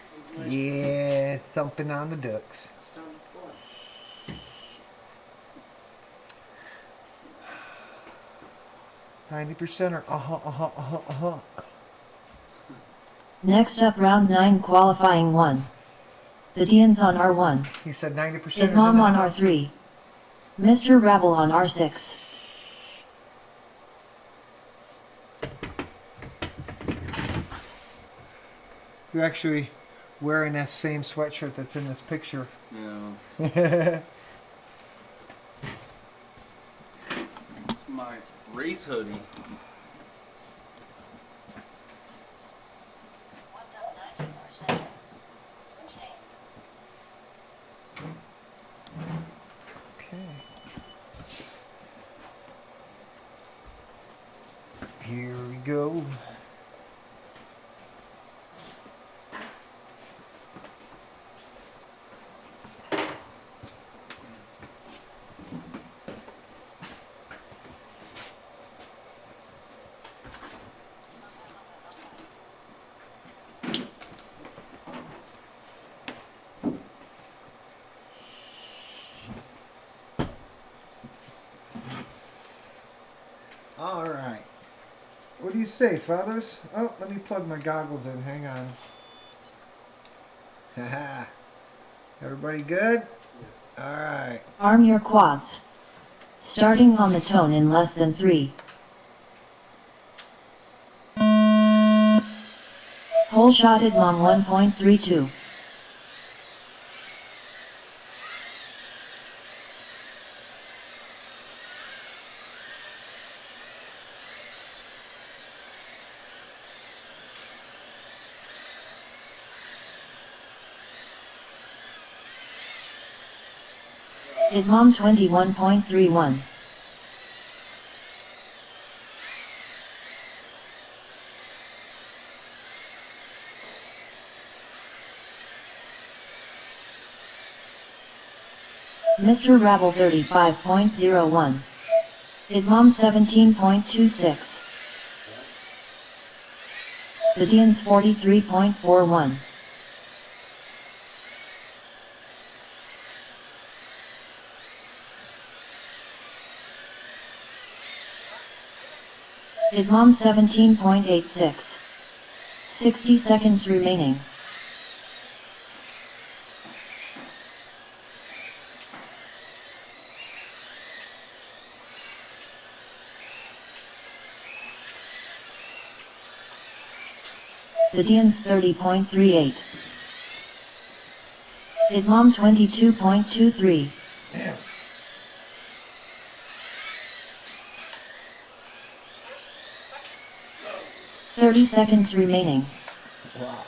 It's a nice Yeah, thumping on the ducks. sound of fun. 90% are Next up round 9 qualifying 1. The Dians on R1. He said 90% is in the Idmam on house. R3. Mr. Rabble on R6. You're actually wearing that same sweatshirt that's in this picture. Yeah. It's my race hoodie. Okay. Here we go. All right. What do you say, fathers? Oh, let me plug my goggles in. Hang on. Haha. Everybody good? All right. Arm your quads. Starting on the tone in less than 3. Hole shot Idmam 1.32. Idmam 21.31. Mr. Rabble 35.01. Idmam 17.26. The Dians 43.41. Idmam 17.86. 60 seconds remaining. The Dians 30.38. Idmam 22.23. Damn. 30 seconds remaining. Wow.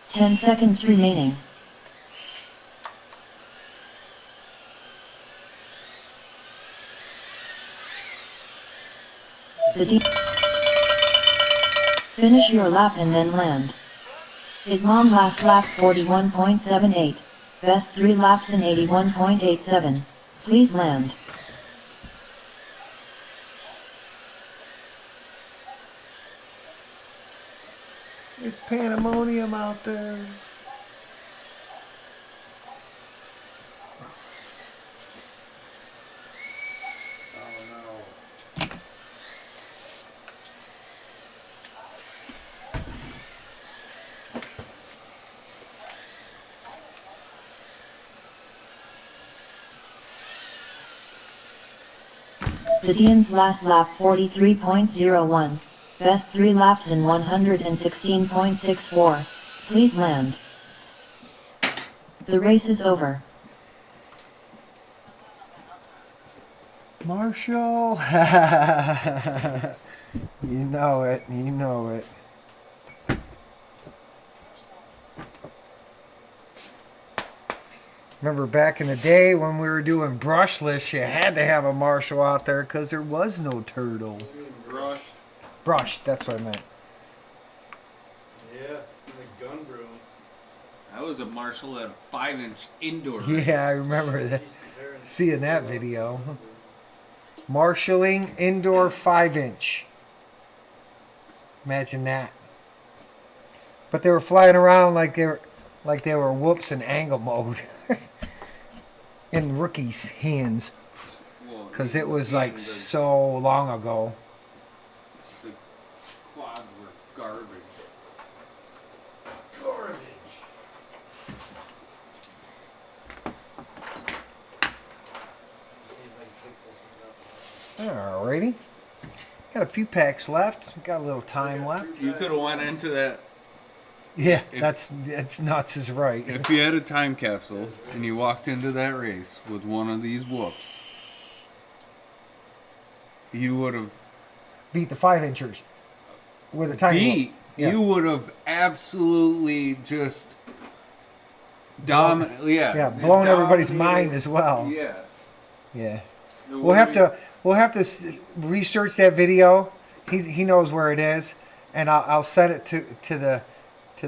Ten seconds remaining. Finish your lap and then land. Idmam last lap 41.78. Best 3 laps in 81.87. Please land. It's pandemonium out there. Oh no. The Dian's last lap 43.01. Best 3 laps in 116.64. Please land. The race is over. Marshall. You know it. You know it. Remember back in the day when we were doing brushless, you had to have a marshal out there because there was no turtle. You mean brush? Brush, that's what I meant. Yeah, the gun broom. I was a marshal at a 5-inch indoor Yeah, I race. remember that. He's comparing- Seeing that video. Marshalling indoor 5-inch. Imagine that. But they were flying around like they were whoops in angle mode. In rookies' hands. Well, Because it was even like the so long ago. quads were garbage. Garbage. See if I can pick this one up. Alrighty. Got a few packs left. Got a little time left. You could have went into that. Yeah, If- that's nuts is right. If you had a time capsule and you walked into that race with one of these whoops, you would have Beat the 5-inchers with a tiny beat. one. Yeah. You would have absolutely just Yeah, blown everybody's dominated. mind as well. Yeah. Yeah. It We'll have would've to research that video. He knows where it is, and I'll send it to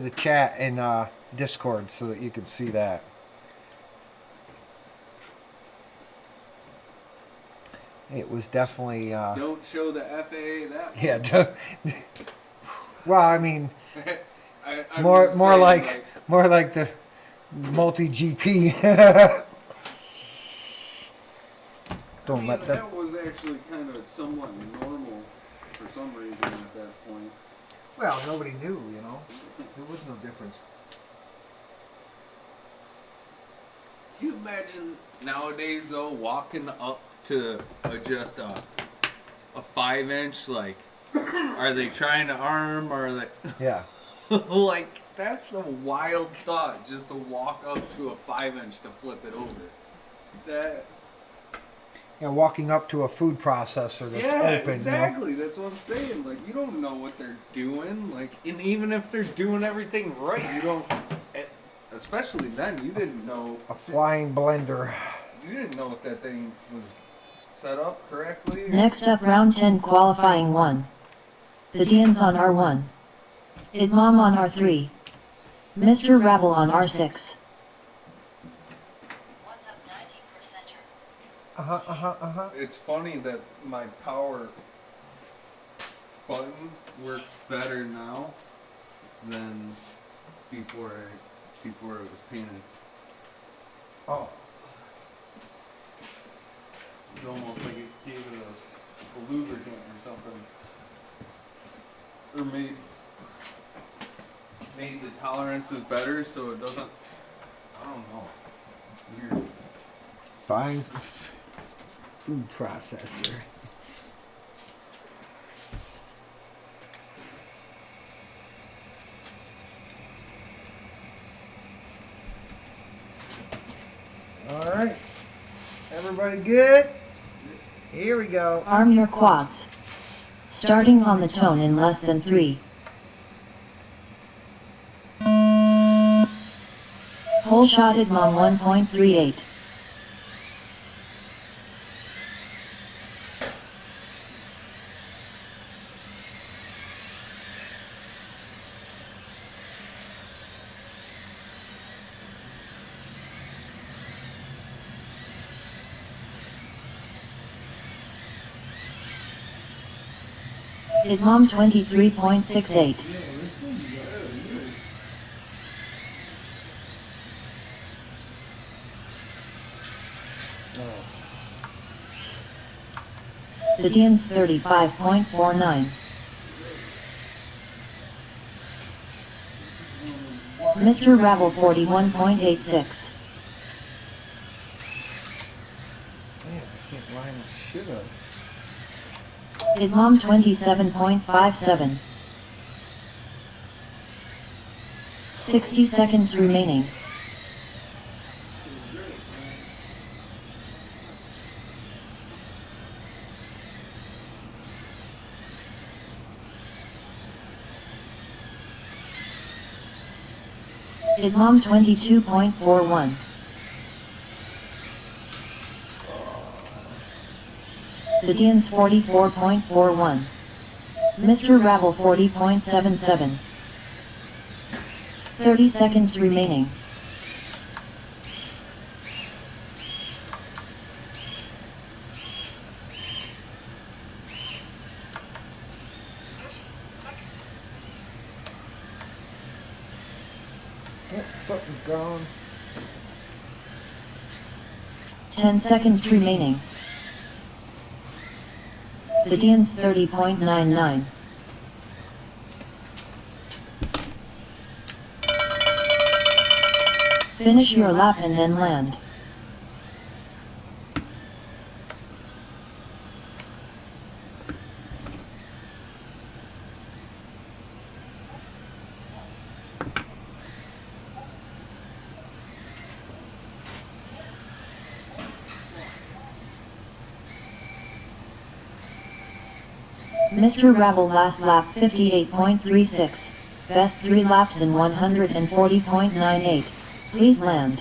the chat in Discord so that you can see that. It was definitely Don't show the FAA that. yeah. Well, I mean, I'm more just more saying, like the multi GP. Don't let them. that was actually kind of somewhat normal for some reason at that point. Well, nobody knew, you know. There was no difference. Can you imagine nowadays though walking up to just a 5-inch, like are they trying to arm or are they Yeah. like that's a wild thought just to walk up to a 5-inch to flip it over. That Walking up to a food processor that's yeah, open. exactly. That's what I'm saying. Like you don't know what they're doing. Like, and even if they're doing everything right, you don't. Especially then, you didn't know. A flying blender. You didn't know if that thing was set up correctly. Next up, round 10 qualifying 1. The Deans on R1. Idmom on R3. Mr. Rabble on R6. It's funny that my power button works better now than before it was painted. Oh. It's almost like it gave it a lubricant or something. Or made the tolerances better so it doesn't, I don't know. Weird. Fine food processor. All right. Everybody good? Here we go. Arm your quads. Starting on the tone in less than 3. Whole shot Idmom 1.38. Idmom 23.68. The Deans 35.49. Mr. Rabble 41.86. Man, I can't line this shit up. Idmom 27.57. 60 seconds remaining. Idmom 22.41. The Dians 44.41. Mr. Rabble 40.77. 30 seconds remaining. Oh, something's gone. 10 seconds remaining. The Dians 30.99. Finish your lap and then land. Mr. Rabble last lap 58.36. Best 3 laps in 140.98. Please land.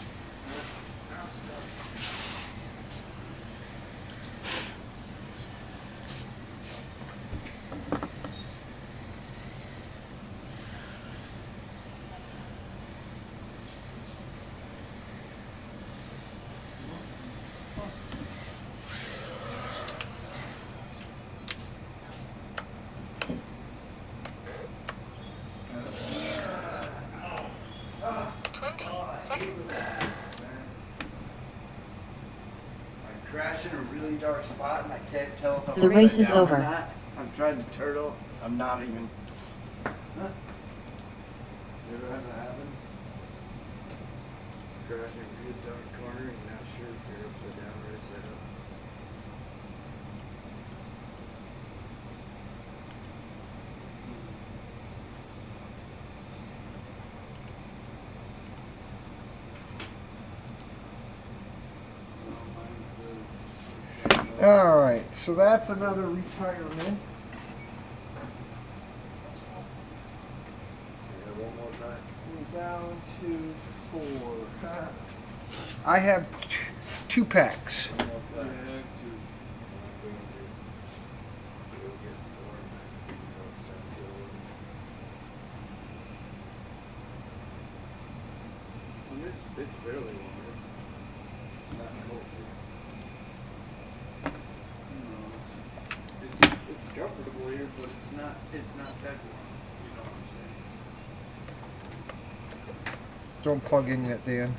I crash in a really dark spot and I can't tell if I'm The race upside is down over. or not. I'm trying to turtle. I'm not even. Huh? You ever had that happen? Crash in a really dark corner and you're not sure if you're upside down or right side up. All right, so that's another retirement. Yeah, one more time. We're down to 4. I have 2 packs. One more time. It's fairly warm. It's not cold here. It's comfortable here, but it's not that warm. You know what I'm saying? Don't plug in yet, Dan.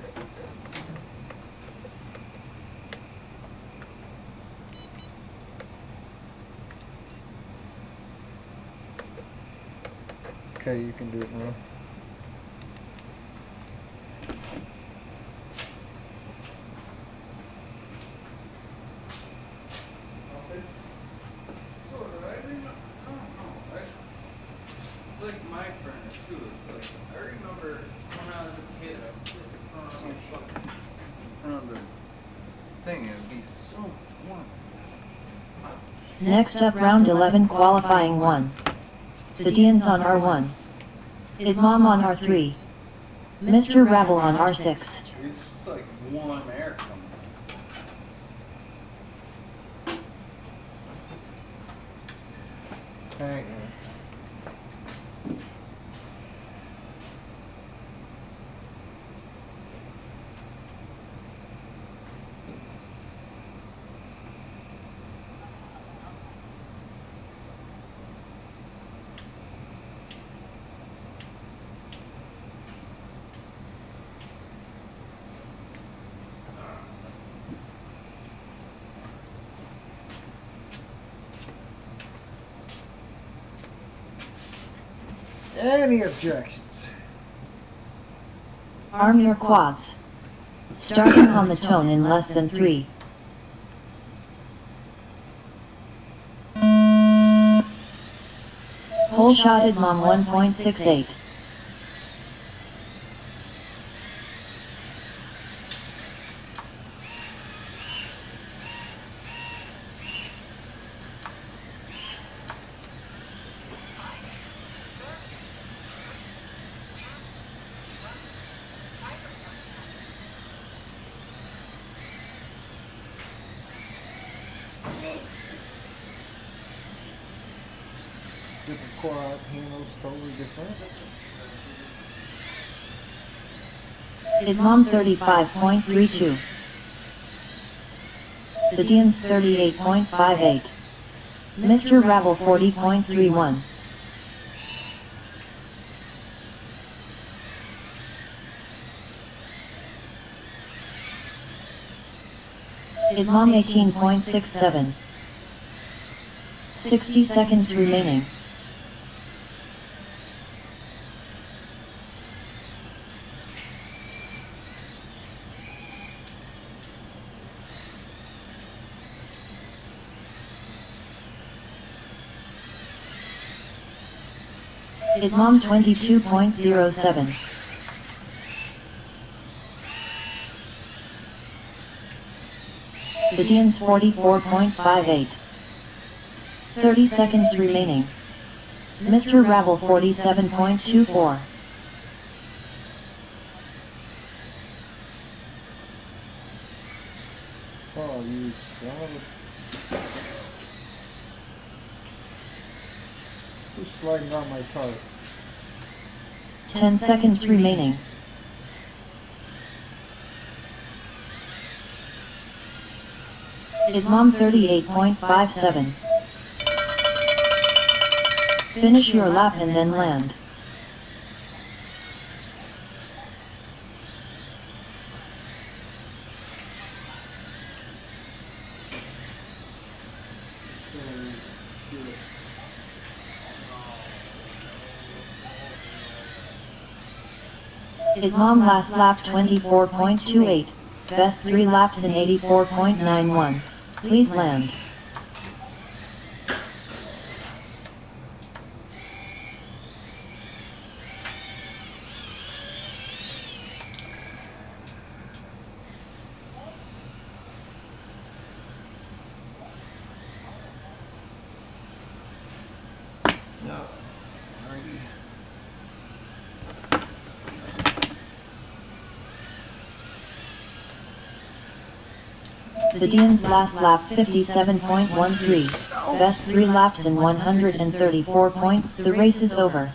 Okay, you can do it now. Sort of. I don't know. It's like my friend too. It's like I remember when I was a kid, I would sit in front of the thing and it'd be so much warmer. Next up round 11 qualifying 1. The Dians on R1. Idmom on R3. Mr. Rabble on R6. It's just like warm air coming. Hey. Any objections? Arm your quads. Starting on the tone in less than 3. Hole shot Idmom 1.68. Different core out handles, totally different. Ismam 35.32. The Deans 38.58. Mr. Ravel 40.31. Ismam 18.67. 60 seconds remaining. Ismam 22.07. The Deans 44.58. 30 seconds remaining. Mr. Ravel 47.24. Oh, you son of a... Who's sliding on my cart? 10 seconds remaining. Ismam 38.57. Finish your lap and then land. Ismam last lap 24.28. Best 3 laps in 84.91. Please land. No. Alrighty. The Dean's last lap 57.13. Best 3 laps in 134 point. The race is over.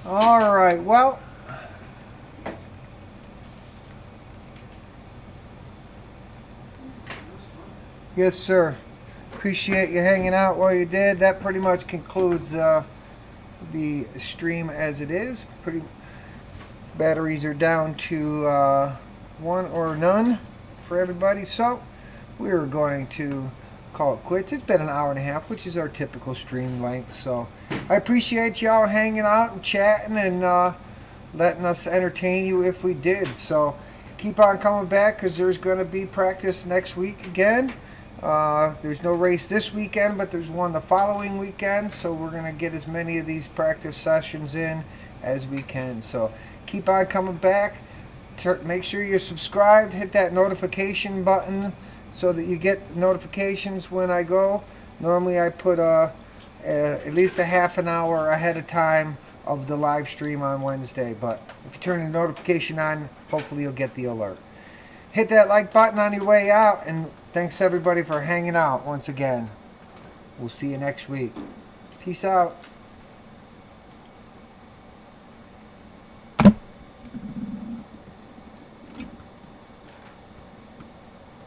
Alright, well. Yes, sir. Appreciate you hanging out while you did. That pretty much concludes the stream as it is. Batteries are down to 1 or none for everybody, so we're going to call it quits. It's been an hour and a half, which is our typical stream length, so I appreciate y'all hanging out and chatting and letting us entertain you if we did. So keep on coming back, because there's going to be practice next week again. There's no race this weekend, but there's one the following weekend, so we're going to get as many of these practice sessions in as we can. So keep on coming back. Make sure you're subscribed. Hit that notification button so that you get notifications when I go. Normally I put at least a half an hour ahead of time of the live stream on Wednesday, but if you turn the notification on, hopefully you'll get the alert. Hit that like button on your way out, and thanks everybody for hanging out once again. We'll see you next week. Peace out.